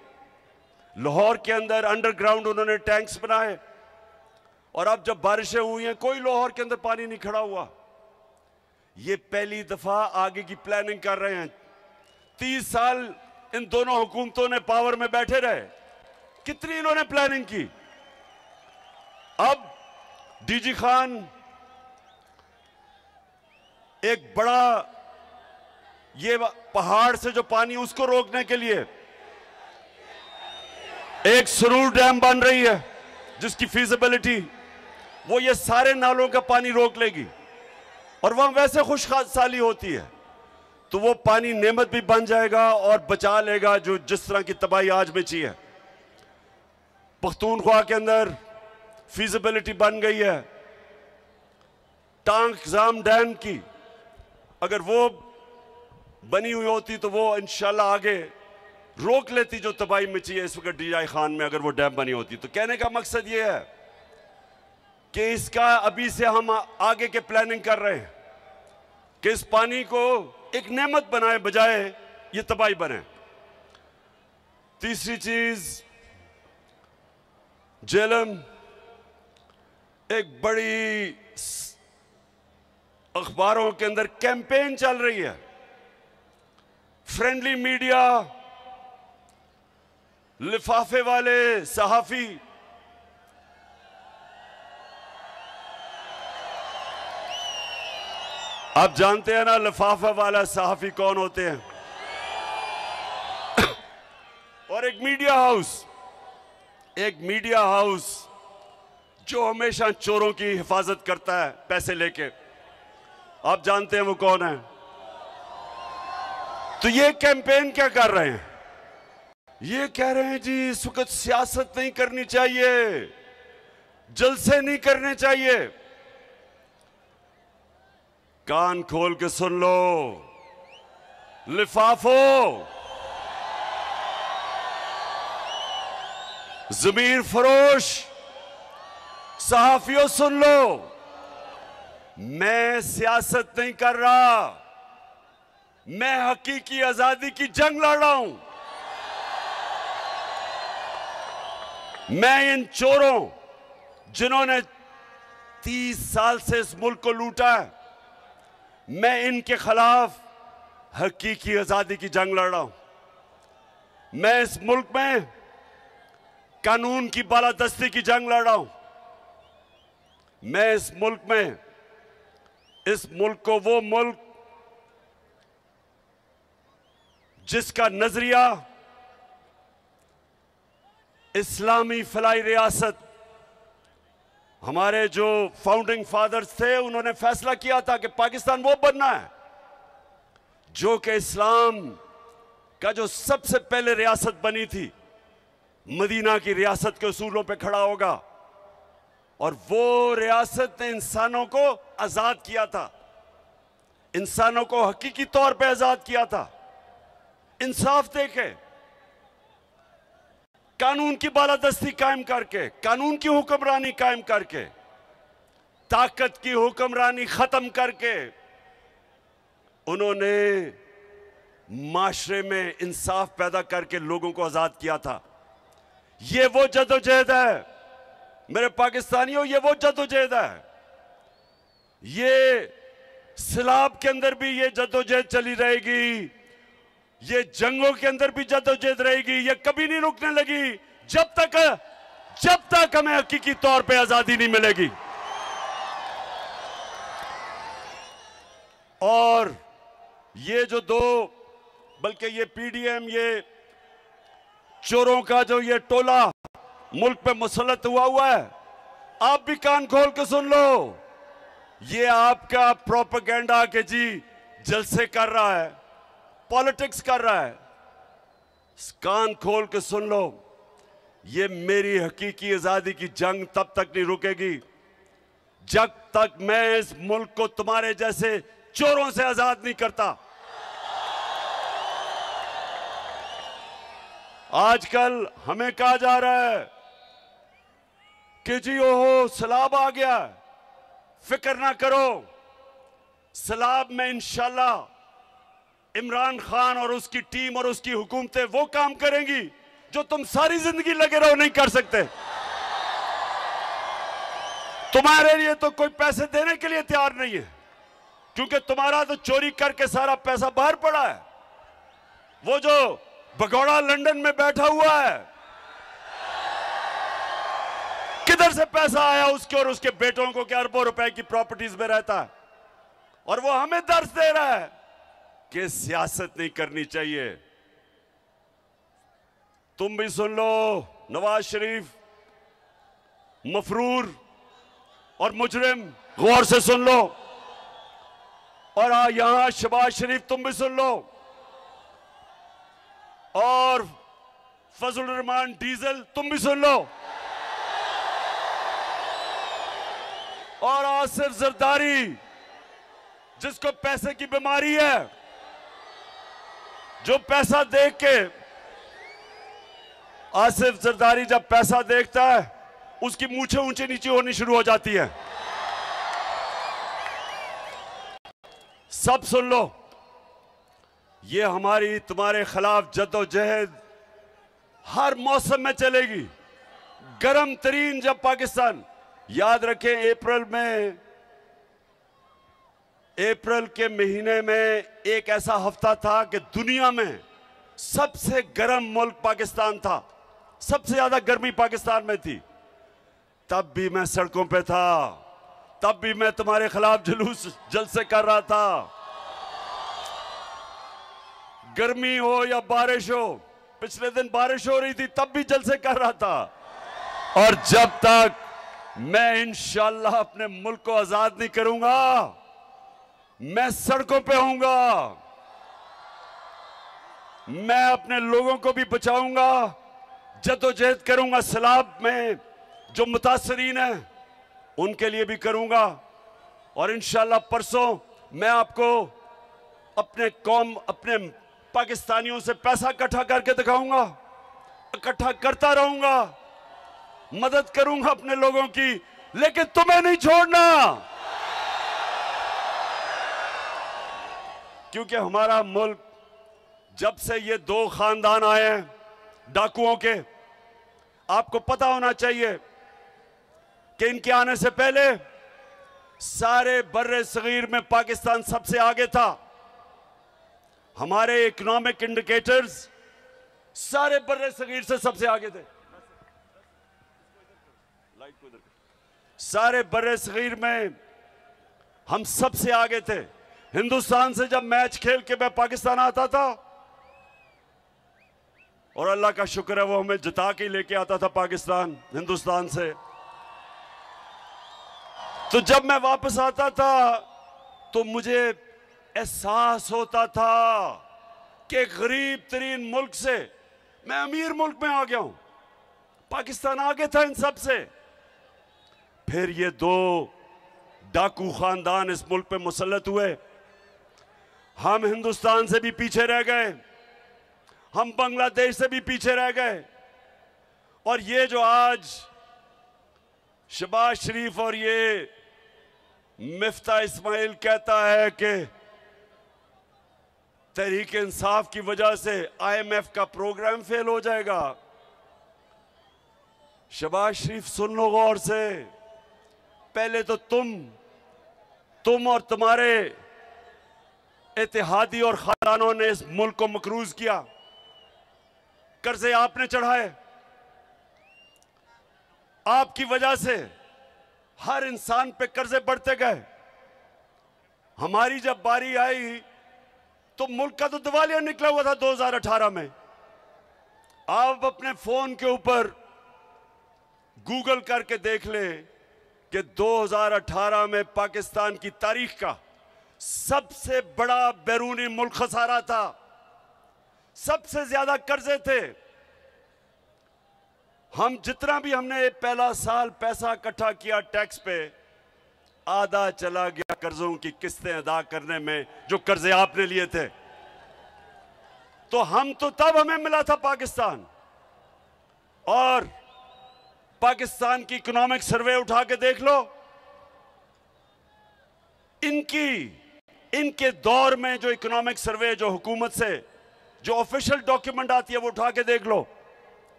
लाहौर के अंदर अंडरग्राउंड उन्होंने टैंक्स बनाए और अब जब बारिशें हुई हैं कोई लाहौर के अंदर पानी नहीं खड़ा हुआ। ये पहली दफा आगे की प्लानिंग कर रहे हैं। 30 साल इन दोनों हुकूमतों ने पावर में बैठे रहे, कितनी इन्होंने प्लानिंग की। अब डीजी खान एक बड़ा ये पहाड़ से जो पानी उसको रोकने के लिए एक सुरूर डैम बन रही है जिसकी फीजिबिलिटी वो ये सारे नालों का पानी रोक लेगी और वहां वैसे खुशहाली होती है तो वो पानी नेमत भी बन जाएगा और बचा लेगा जो जिस तरह की तबाही आज मची है। पख्तूनख्वा के अंदर फीजिबिलिटी बन गई है टांग जाम डैम की, अगर वो बनी हुई होती तो वो इंशाल्लाह आगे रोक लेती जो तबाही मची है इस वक्त डीजी खान में, अगर वो डैम बनी होती। तो कहने का मकसद ये है कि इसका अभी से हम आगे के प्लानिंग कर रहे हैं कि इस पानी को एक नेमत बनाए बजाय ये तबाही बने। तीसरी चीज, जेलम एक बड़ी अखबारों के अंदर कैंपेन चल रही है, फ्रेंडली मीडिया, लिफाफे वाले सहाफी, आप जानते हैं ना लिफाफा वाला सहाफी कौन होते हैं। और एक मीडिया हाउस जो हमेशा चोरों की हिफाजत करता है पैसे लेके, आप जानते हैं वो कौन है। तो ये कैंपेन क्या कर रहे हैं, ये कह रहे हैं जी इस वक्त सियासत नहीं करनी चाहिए, जलसे नहीं करने चाहिए। कान खोल के सुन लो लिफाफो, ज़मीर फरोश सहाफियों सुन लो, मैं सियासत नहीं कर रहा, मैं हकीकी आजादी की जंग लड़ रहा हूं। मैं इन चोरों जिन्होंने 30 साल से इस मुल्क को लूटा है, मैं इनके खिलाफ हकीकी आजादी की जंग लड़ रहा हूं। मैं इस मुल्क में कानून की बालादस्ती की जंग लड़ रहा हूं। मैं इस मुल्क को वो मुल्क जिसका नजरिया इस्लामी फलाई रियासत, हमारे जो फाउंडिंग फादर्स थे उन्होंने फैसला किया था कि पाकिस्तान वो बनना है जो कि इस्लाम का जो सबसे पहले रियासत बनी थी मदीना की रियासत के उसूलों पे खड़ा होगा, और वो रियासत ने इंसानों को आजाद किया था, इंसानों को हकीकी तौर पे आजाद किया था, इंसाफ देके, कानून की बालादस्ती कायम करके, कानून की हुक्मरानी कायम करके, ताकत की हुक्मरानी खत्म करके उन्होंने माशरे में इंसाफ पैदा करके लोगों को आजाद किया था। ये वो जदोजहद है मेरे पाकिस्तानियों, ये वो जदोजहद है। ये सिलाब के अंदर भी ये जदोजहद चली रहेगी, ये जंगों के अंदर भी जदोजहद रहेगी, ये कभी नहीं रुकने लगी जब तक हमें हकीकी तौर पे आजादी नहीं मिलेगी। और ये जो बल्कि ये पीडीएम, ये चोरों का जो ये टोला मुल्क पे मुसल्लत हुआ है, आप भी कान खोल के सुन लो, ये आपका प्रोपेगेंडा के जी जलसे कर रहा है, पॉलिटिक्स कर रहा है। कान खोल के सुन लो, ये मेरी हकीकी आजादी की जंग तब तक नहीं रुकेगी जब तक मैं इस मुल्क को तुम्हारे जैसे चोरों से आजाद नहीं करता। आजकल हमें कहा जा रहा है कि जी ओहो सैलाब आ गया, फिक्र ना करो, सैलाब में इंशाल्लाह इमरान खान और उसकी टीम और उसकी हुकूमतें वो काम करेंगी जो तुम सारी जिंदगी लगे रहो नहीं कर सकते। तुम्हारे लिए तो कोई पैसे देने के लिए तैयार नहीं है, क्योंकि तुम्हारा तो चोरी करके सारा पैसा बाहर पड़ा है। वो जो भगोड़ा लंदन में बैठा हुआ है, किधर से पैसा आया उसके और उसके बेटों को कि अरबों रुपए की प्रॉपर्टीज में रहता है, और वो हमें दर्ज दे रहा है कि सियासत नहीं करनी चाहिए। तुम भी सुन लो, नवाज शरीफ मफरूर और मुजरिम, गौर से सुन लो। और यहां शहबाज शरीफ तुम भी सुन लो, और फजल रहमान डीजल तुम भी सुन लो, और आसिफ जरदारी जिसको पैसे की बीमारी है, जो पैसा देख के, आसिफ जरदारी जब पैसा देखता है उसकी मूछें ऊंची नीची होनी शुरू हो जाती है। सब सुन लो, ये हमारी तुम्हारे खिलाफ जद्दोजहद हर मौसम में चलेगी। गर्म तरीन जब पाकिस्तान, याद रखें अप्रैल के महीने में एक ऐसा हफ्ता था कि दुनिया में सबसे गर्म मुल्क पाकिस्तान था, सबसे ज्यादा गर्मी पाकिस्तान में थी। तब भी मैं सड़कों पे था, तब भी मैं तुम्हारे खिलाफ जुलूस जलसे कर रहा था। गर्मी हो या बारिश हो, पिछले दिन बारिश हो रही थी तब भी जलसे कर रहा था। और जब तक मैं इंशाअल्लाह अपने मुल्क को आजाद नहीं करूंगा, मैं सड़कों पे होऊंगा, मैं अपने लोगों को भी बचाऊंगा, जद्दोजहद करूंगा। सैलाब में जो मुतासरीन हैं उनके लिए भी करूंगा। और इंशाअल्लाह परसों मैं आपको अपने पाकिस्तानियों से पैसा इकट्ठा करके दिखाऊंगा, इकट्ठा करता रहूंगा, मदद करूंगा अपने लोगों की, लेकिन तुम्हें नहीं छोड़ना, क्योंकि हमारा मुल्क जब से ये दो खानदान आए हैं डाकुओं के, आपको पता होना चाहिए कि इनके आने से पहले सारे बर्रे सगीर में पाकिस्तान सबसे आगे था। हमारे इकोनॉमिक इंडिकेटर्स सारे बर्रे सगीर से सबसे आगे थे। सारे बर्रे सगीर में हम सबसे आगे थे। हिंदुस्तान से जब मैच खेल के मैं पाकिस्तान आता था, और अल्लाह का शुक्र है वो हमें जिता के लेके आता था पाकिस्तान हिंदुस्तान से, तो जब मैं वापस आता था तो मुझे एहसास होता था कि गरीब तरीन मुल्क से मैं अमीर मुल्क में आ गया हूं। पाकिस्तान आगे था इन सब से। फिर ये दो डाकू खानदान इस मुल्क पे मुसल्लत हुए, हम हिंदुस्तान से भी पीछे रह गए, हम बांग्लादेश से भी पीछे रह गए। और ये जो आज शहबाज शरीफ और ये मिफ्ता इस्माइल कहता है कि तहरीक इंसाफ की वजह से IMF का प्रोग्राम फेल हो जाएगा, शहबाज शरीफ सुन लो गौर से। पहले तो तुम और तुम्हारे इत्तेहादी और खानदानों ने इस मुल्क को मकरूज किया, कर्जे आपने चढ़ाए, आपकी वजह से हर इंसान पे कर्जे बढ़ते गए। हमारी जब बारी आई तो मुल्क का तो दिवालिया निकला हुआ था 2018 में। आप अपने फोन के ऊपर गूगल करके देख ले कि 2018 में पाकिस्तान की तारीख का सबसे बड़ा बैरूनी मुल्क खसारा था, सबसे ज्यादा कर्जे थे। हम जितना भी हमने पहला साल पैसा इकट्ठा किया टैक्स पे, आधा चला गया कर्जों की किस्तें अदा करने में जो कर्जे आपने लिए थे। तो तब हमें मिला था पाकिस्तान। और पाकिस्तान की इकोनॉमिक सर्वे उठा के देख लो, इनकी इनके दौर में जो इकोनॉमिक सर्वे जो हुकूमत से जो ऑफिशियल डॉक्यूमेंट आती है वो उठा के देख लो,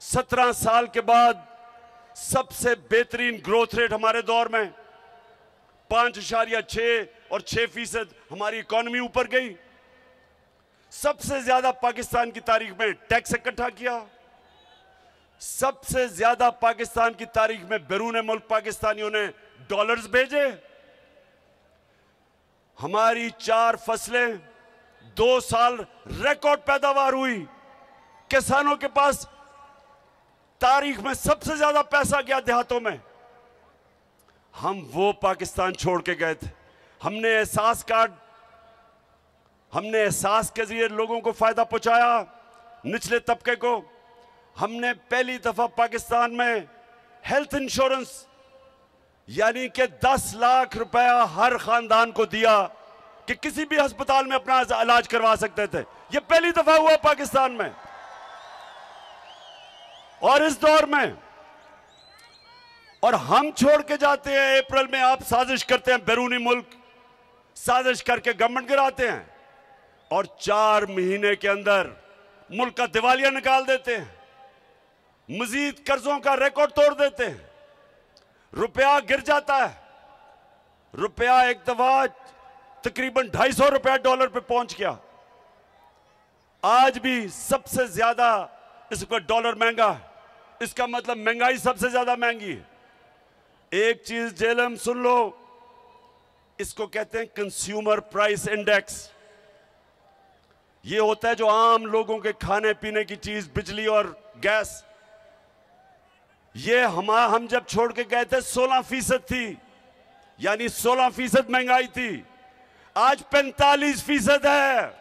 17 साल के बाद सबसे बेहतरीन ग्रोथ रेट हमारे दौर में 5.6 और 6% हमारी इकोनॉमी ऊपर गई। सबसे ज्यादा पाकिस्तान की तारीख में टैक्स इकट्ठा किया, सबसे ज्यादा पाकिस्तान की तारीख में बैरून मुल्क पाकिस्तानियों ने डॉलर्स भेजे। हमारी 4 फसलें 2 साल रिकॉर्ड पैदावार हुई। किसानों के पास तारीख में सबसे ज्यादा पैसा गया देहातों में। हम वो पाकिस्तान छोड़ के गए थे। हमने एहसास कार्ड, हमने एहसास के जरिए लोगों को फायदा पहुंचाया, निचले तबके को। हमने पहली दफा पाकिस्तान में हेल्थ इंश्योरेंस यानी कि 10 लाख रुपया हर खानदान को दिया कि किसी भी अस्पताल में अपना इलाज करवा सकते थे। यह पहली दफा हुआ पाकिस्तान में। और इस दौर में, और हम छोड़ के जाते हैं अप्रैल में, आप साजिश करते हैं, बैरूनी मुल्क साजिश करके गवर्नमेंट गिराते हैं और 4 महीने के अंदर मुल्क का दिवालिया निकाल देते हैं, मजीद कर्जों का रिकॉर्ड तोड़ देते हैं, रुपया गिर जाता है। रुपया एक दफा तकरीबन 250 रुपया डॉलर पे पहुंच गया। आज भी सबसे ज्यादा इस वक्त डॉलर महंगा है। इसका मतलब महंगाई सबसे ज्यादा महंगी है। एक चीज जेलम सुन लो, इसको कहते हैं कंज्यूमर प्राइस इंडेक्स। ये होता है जो आम लोगों के खाने पीने की चीज, बिजली और गैस। ये हम जब छोड़ के गए थे 16% थी, यानी 16% महंगाई थी। आज 45% है।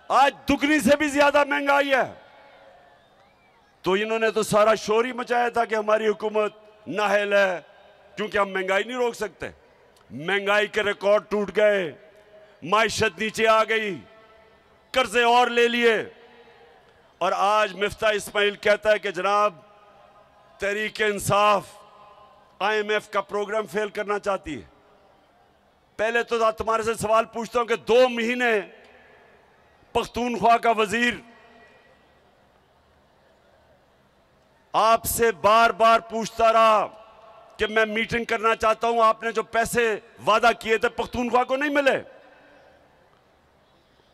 आज दुगनी से भी ज्यादा महंगाई है। तो इन्होंने तो सारा शोर ही मचाया था कि हमारी हुकूमत नाअहल है क्योंकि हम महंगाई नहीं रोक सकते। महंगाई के रिकॉर्ड टूट गए, माइशत नीचे आ गई, कर्जे और ले लिए। और आज मिफ्ता इस्माइल कहता है कि जनाब तहरीक इंसाफ IMF का प्रोग्राम फेल करना चाहती है। पहले तो तुम्हारे से सवाल पूछता हूं कि 2 महीने पख्तूनख्वा का वजीर आपसे बार बार पूछता रहा कि मैं मीटिंग करना चाहता हूं, आपने जो पैसे वादा किए थे पख्तूनख्वा को नहीं मिले,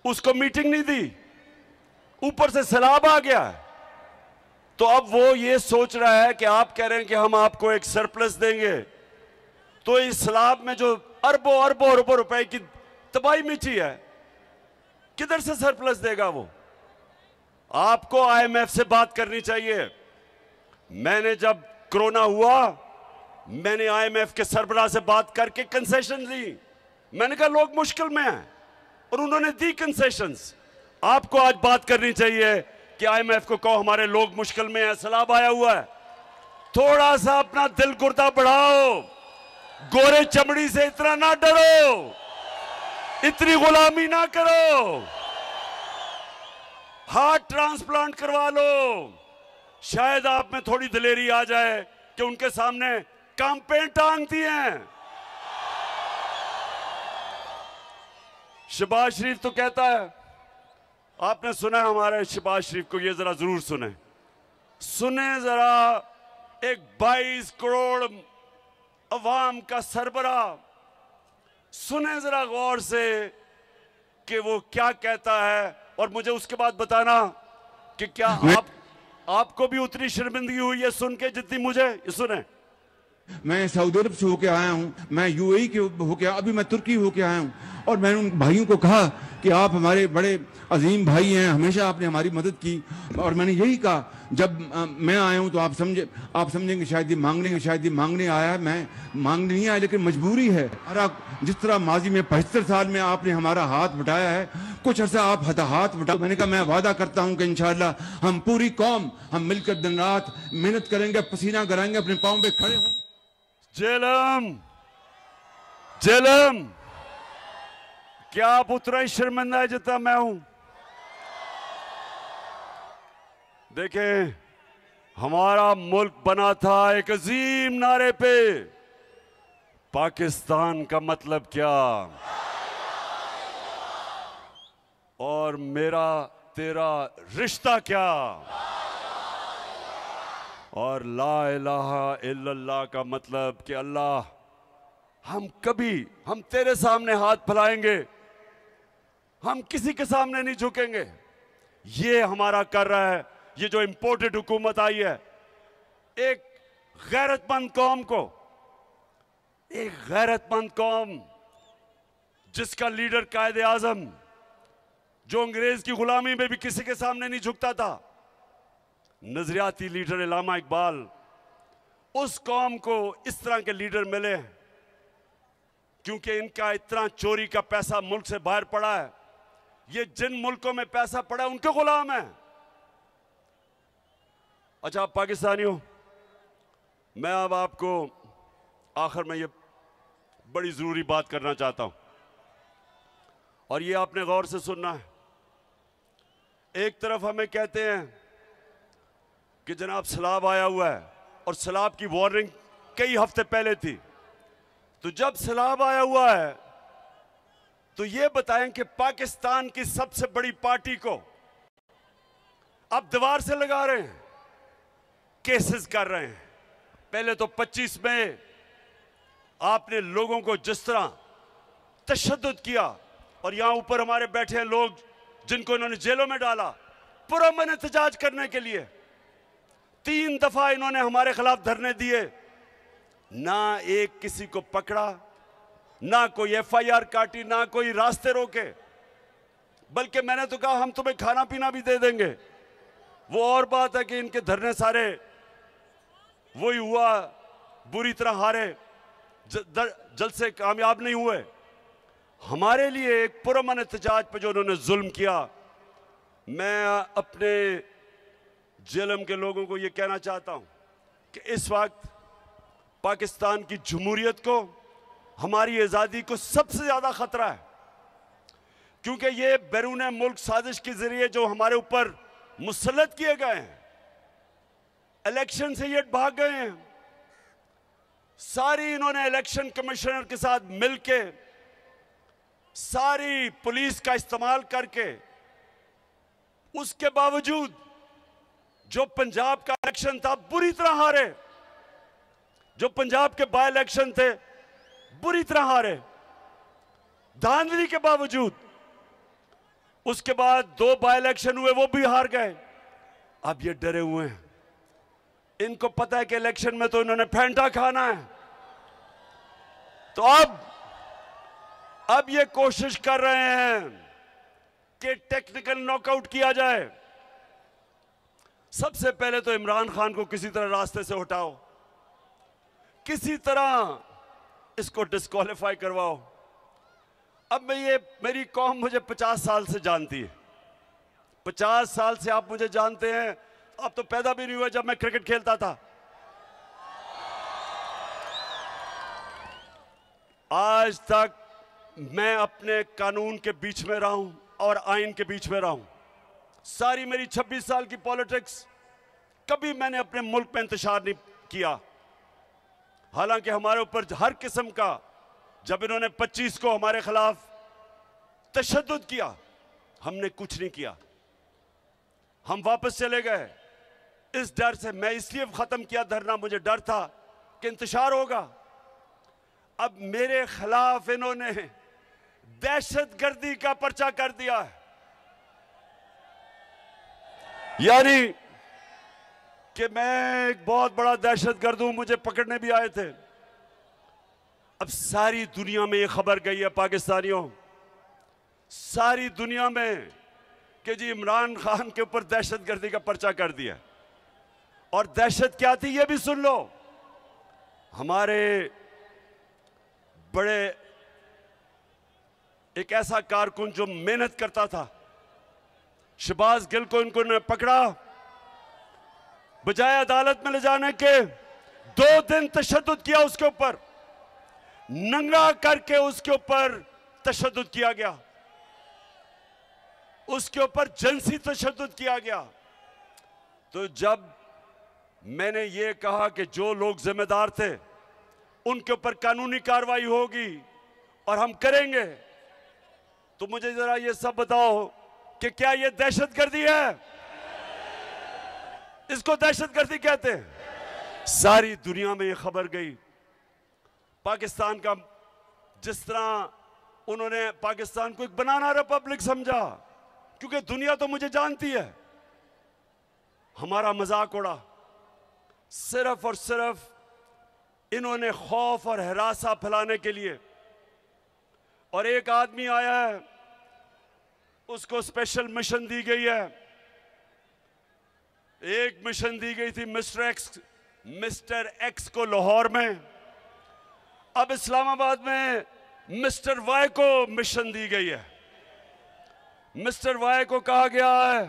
उसको मीटिंग नहीं दी, ऊपर से सैलाब आ गया। तो अब वो ये सोच रहा है कि आप कह रहे हैं कि हम आपको एक सरप्लस देंगे, तो इस सैलाब में जो अरबों अरबों अरबों रुपए की तबाही मची है, किधर से सरप्लस देगा वो? आपको IMF से बात करनी चाहिए। मैंने जब कोरोना हुआ, मैंने IMF के सरबराह से बात करके कंसेशन ली। मैंने कहा लोग मुश्किल में हैं, और उन्होंने दी कंसेशंस। आपको आज बात करनी चाहिए कि IMF को कहो हमारे लोग मुश्किल में हैं, सैलाब आया हुआ है, थोड़ा सा अपना दिल गुर्दा बढ़ाओ, गोरे चमड़ी से इतना ना डरो, इतनी गुलामी ना करो, हार्ट ट्रांसप्लांट करवा लो। शायद आप में थोड़ी दिलेरी आ जाए कि उनके सामने कैंपेन टांगती हैं। शहबाज शरीफ तो कहता है, आपने सुना है हमारे शहबाज शरीफ को, ये जरा जरूर सुने जरा, एक 22 करोड़ अवाम का सरबराह, सुने जरा गौर से कि वो क्या कहता है, और मुझे उसके बाद बताना कि क्या आपको भी उतनी शर्मिंदगी हुई है सुन के जितनी मुझे। सुने, मैं सऊदी अरब से होके आया हूँ, मैं UAE के होके, अभी मैं तुर्की होके आया हूँ, और मैंने उन भाइयों को कहा कि आप हमारे बड़े अजीम भाई हैं, हमेशा आपने हमारी मदद की। और मैंने यही कहा, जब मैं आया हूँ तो आप समझेंगे शायद ये मांगने आया है। मैं मांगने नहीं आया, लेकिन मजबूरी है। जिस तरह माजी में 75 साल में आपने हमारा हाथ बटाया है, कुछ अर्सा आप हाथ बटाओ। मैंने कहा मैं वादा करता हूँ कि इंशाअल्लाह हम पूरी कौम हम मिलकर दिन रात मेहनत करेंगे, पसीना कराएंगे, अपने पाँव पे खड़े होंगे। जेलम, क्या आप उतना ही शर्मिंदा है जितना मैं हूं? देखें, हमारा मुल्क बना था एक अजीम नारे पे, पाकिस्तान का मतलब क्या और मेरा तेरा रिश्ता क्या और ला इलाहा इल्लल्लाह का मतलब कि अल्लाह हम तेरे सामने हाथ फैलाएंगे, हम किसी के सामने नहीं झुकेंगे। ये हमारा कर रहा है ये जो इंपोर्टेड हुकूमत आई है। एक गैरतमंद कौम को, एक गैरतमंद कौम जिसका लीडर कायदे आजम जो अंग्रेज की गुलामी में भी किसी के सामने नहीं झुकता था, नजरियाती लीडर इल्लामा इकबाल, उस कौम को इस तरह के लीडर मिले हैं क्योंकि इनका इतना चोरी का पैसा मुल्क से बाहर पड़ा है। ये जिन मुल्कों में पैसा पड़ा है उनके गुलाम है। अच्छा पाकिस्तानियों, मैं अब आपको आखिर में ये बड़ी जरूरी बात करना चाहता हूं और ये आपने गौर से सुनना है। एक तरफ हमें कहते हैं कि जनाब सैलाब आया हुआ है और सैलाब की वार्निंग कई हफ्ते पहले थी, तो जब सैलाब आया हुआ है तो ये बताएं कि पाकिस्तान की सबसे बड़ी पार्टी को अब दीवार से लगा रहे हैं, केसेस कर रहे हैं। पहले तो 25 में आपने लोगों को जिस तरह तशद्दुद किया और यहां ऊपर हमारे बैठे हैं लोग जिनको इन्होंने जेलों में डाला पुरअमन एहतजाज करने के लिए। 3 दफा इन्होंने हमारे खिलाफ धरने दिए, ना एक किसी को पकड़ा, ना कोई FIR काटी, ना कोई रास्ते रोके, बल्कि मैंने तो कहा हम तुम्हें खाना पीना भी दे देंगे। वो और बात है कि इनके धरने सारे वही हुआ, बुरी तरह हारे, जल्द से कामयाब नहीं हुए। हमारे लिए एक पुरअमन एहतजाज पर जो उन्होंने जुल्म किया, मैं अपने जेलम के लोगों को ये कहना चाहता हूं कि इस वक्त पाकिस्तान की जमहूरियत को, हमारी आज़ादी को सबसे ज़्यादा खतरा है क्योंकि ये बैरून मुल्क साजिश के जरिए जो हमारे ऊपर मुसल्लत किए गए हैं, इलेक्शन से ये भाग गए हैं। सारी इन्होंने इलेक्शन कमिश्नर के साथ मिलके, सारी पुलिस का इस्तेमाल करके, उसके बावजूद जो पंजाब का इलेक्शन था बुरी तरह हारे, जो पंजाब के बाय इलेक्शन थे बुरी तरह हारे, धांधली के बावजूद। उसके बाद 2 बाय इलेक्शन हुए, वो भी हार गए। अब ये डरे हुए हैं, इनको पता है कि इलेक्शन में तो इन्होंने फेंटा खाना है, तो अब ये कोशिश कर रहे हैं कि टेक्निकल नॉकआउट किया जाए। सबसे पहले तो इमरान खान को किसी तरह रास्ते से हटाओ, किसी तरह इसको डिस्क्वालीफाई करवाओ। अब मेरी कौम मुझे 50 साल से जानती है, 50 साल से आप मुझे जानते हैं। अब तो पैदा भी नहीं हुआ जब मैं क्रिकेट खेलता था। आज तक मैं अपने कानून के बीच में रहा हूं और आइन के बीच में रहा हूं। सारी मेरी 26 साल की पॉलिटिक्स, कभी मैंने अपने मुल्क में इंतशार नहीं किया। हालांकि हमारे ऊपर हर किस्म का, जब इन्होंने 25 को हमारे खिलाफ तशद्दुद किया, हमने कुछ नहीं किया, हम वापस चले गए इस डर से। मैं इसलिए खत्म किया धरना, मुझे डर था कि इंतशार होगा। अब मेरे खिलाफ इन्होंने दहशतगर्दी का पर्चा कर दिया है, यानी कि मैं एक बहुत बड़ा दहशतगर्द हूं, मुझे पकड़ने भी आए थे। अब सारी दुनिया में ये खबर गई है पाकिस्तानियों, सारी दुनिया में कि जी इमरान खान के ऊपर दहशतगर्दी का पर्चा कर दिया। और दहशत क्या थी ये भी सुन लो। हमारे बड़े एक ऐसा कारकुन जो मेहनत करता था, शहबाज गिल को इनको ने पकड़ा, बजाय अदालत में ले जाने के 2 दिन तशद्दुद किया उसके ऊपर, नंगा करके उसके ऊपर तशद्दुद किया गया, उसके ऊपर जिनसी तशद्दुद किया गया। तो जब मैंने ये कहा कि जो लोग जिम्मेदार थे उनके ऊपर कानूनी कार्रवाई होगी और हम करेंगे। तो मुझे जरा ये सब बताओ कि क्या ये दहशतगर्दी है? इसको दहशतगर्दी कहते हैं। सारी दुनिया में ये खबर गई। पाकिस्तान का जिस तरह उन्होंने पाकिस्तान को एक बनाना रिपब्लिक समझा, क्योंकि दुनिया तो मुझे जानती है, हमारा मजाक उड़ा। सिर्फ और सिर्फ इन्होंने खौफ और हरासा फैलाने के लिए। और एक आदमी आया है, उसको स्पेशल मिशन दी गई है। एक मिशन दी गई थी मिस्टर एक्स को लाहौर में। अब इस्लामाबाद में मिस्टर वाई को मिशन दी गई है। मिस्टर वाई को कहा गया है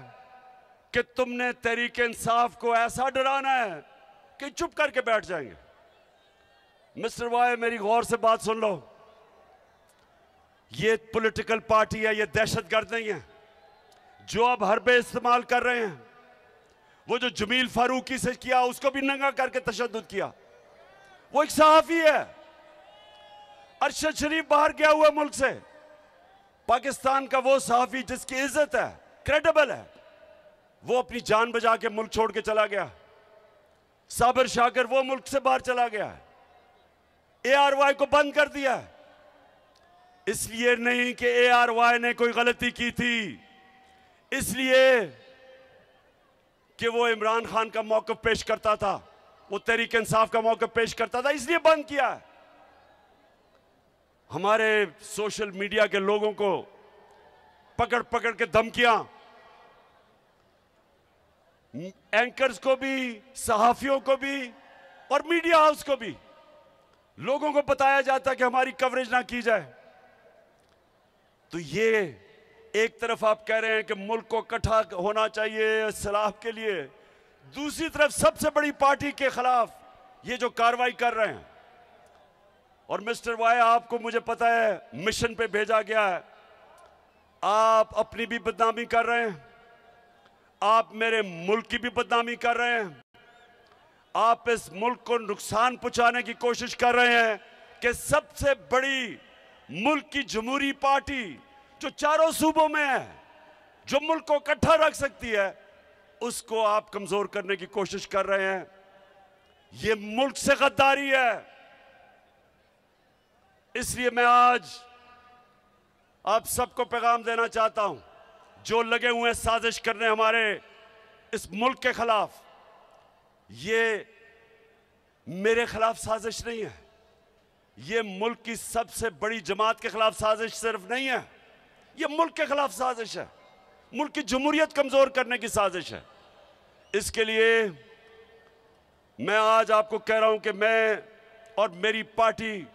कि तुमने तहरीक इंसाफ को ऐसा डराना है कि चुप करके बैठ जाएंगे। मिस्टर वाई, मेरी गौर से बात सुन लो। ये पॉलिटिकल पार्टी है, ये दहशतगर्द नहीं है। जो अब हरबे इस्तेमाल कर रहे हैं, वो जो जमील फारूकी से किया, उसको भी नंगा करके तशद्दुद किया। वो एक सहाफी है। अरशद शरीफ बाहर गया हुआ मुल्क से। पाकिस्तान का वो सहाफी जिसकी इज्जत है, क्रेडिबल है, वो अपनी जान बचा के मुल्क छोड़ के चला गया। साबिर शाकिर वो मुल्क से बाहर चला गया। ARY को बंद कर दिया। इसलिए नहीं कि ARY ने कोई गलती की थी, इसलिए कि वो इमरान खान का मौक़िफ़ पेश करता था, वो तहरीक इंसाफ का मौक़िफ़ पेश करता था, इसलिए बंद किया है। हमारे सोशल मीडिया के लोगों को पकड़ पकड़ के धमकियां, एंकर्स को भी, सहाफियों को भी और मीडिया हाउस को भी लोगों को बताया जाता कि हमारी कवरेज ना की जाए। तो ये एक तरफ आप कह रहे हैं कि मुल्क को इकट्ठा होना चाहिए इस्लाह के लिए, दूसरी तरफ सबसे बड़ी पार्टी के खिलाफ ये जो कार्रवाई कर रहे हैं। और मिस्टर वाई, आपको मुझे पता है मिशन पे भेजा गया है, आप अपनी भी बदनामी कर रहे हैं, आप मेरे मुल्क की भी बदनामी कर रहे हैं, आप इस मुल्क को नुकसान पहुंचाने की कोशिश कर रहे हैं कि सबसे बड़ी मुल्क की जमहूरी पार्टी जो चारों सूबों में है, जो मुल्क को इकट्ठा रख सकती है, उसको आप कमजोर करने की कोशिश कर रहे हैं। ये मुल्क से गद्दारी है। इसलिए मैं आज आप सबको पैगाम देना चाहता हूं, जो लगे हुए हैं साजिश करने हमारे इस मुल्क के खिलाफ, ये मेरे खिलाफ साजिश नहीं है, ये मुल्क की सबसे बड़ी जमात के खिलाफ साजिश सिर्फ नहीं है, ये मुल्क के खिलाफ साजिश है, मुल्क की जमहूरियत कमजोर करने की साजिश है। इसके लिए मैं आज आपको कह रहा हूं कि मैं और मेरी पार्टी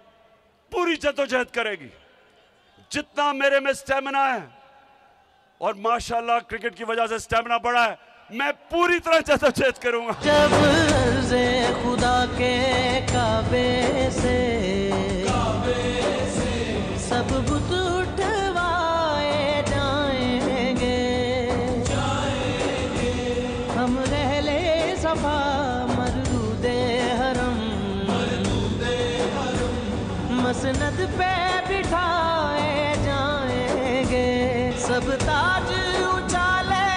पूरी जद्दोजहद करेगी। जितना मेरे में स्टेमिना है, और माशाल्लाह क्रिकेट की वजह से स्टेमिना बढ़ा है, मैं पूरी तरह जद्दोजहद करूंगा। जब अर्ज़े खुदा के काबे से सब बुत उठवाए जाएंगे, हम रहले सफा मरदूदे हरम मसनद पे बिठाए जाएंगे, सब ताज उछाले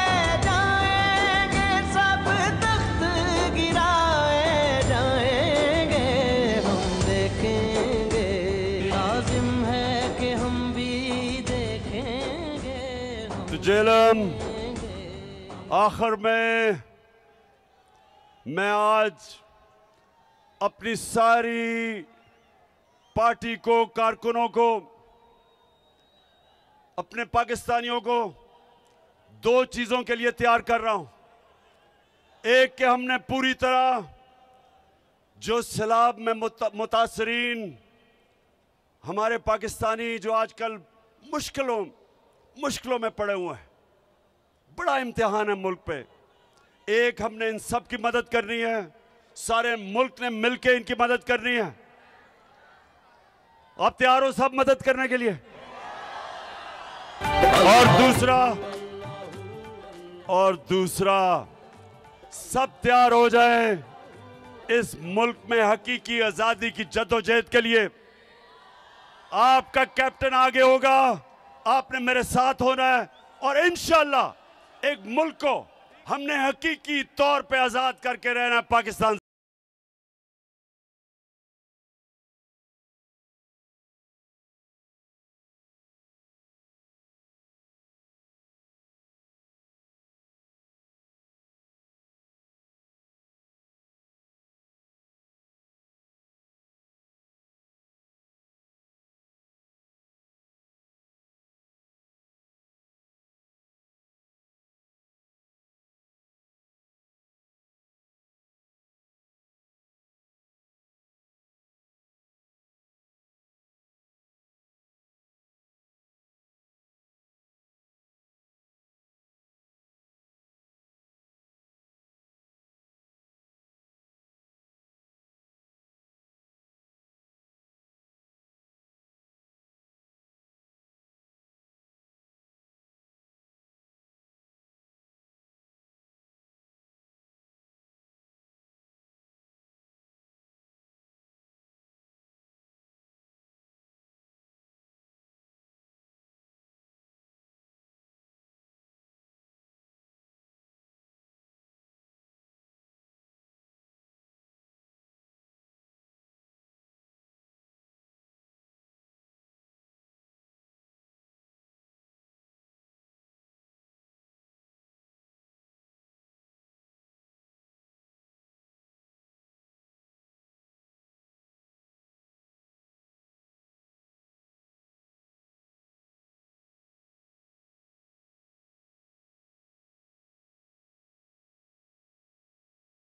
जाएंगे, सब तख्त गिराए जाएंगे, हम देखेंगे, लाजिम है कि हम भी देखेंगे। तो जेलम, आखिर में मैं आज अपनी सारी पार्टी को, कारकुनों को, अपने पाकिस्तानियों को दो चीजों के लिए तैयार कर रहा हूं। एक कि हमने पूरी तरह जो सैलाब में मुतासरीन हमारे पाकिस्तानी जो आजकल मुश्किलों में पड़े हुए हैं, बड़ा इम्तिहान है मुल्क पे, एक हमने इन सब की मदद करनी है, सारे मुल्क ने मिलकर इनकी मदद करनी है। आप तैयार हो सब मदद करने के लिए? और दूसरा सब तैयार हो जाए इस मुल्क में हकीकी आजादी की जद्दोजहद के लिए आपका कैप्टन आगे होगा, आपने मेरे साथ होना है और इंशाअल्लाह एक मुल्क को हमने हकीकी तौर पे आजाद करके रहना है पाकिस्तान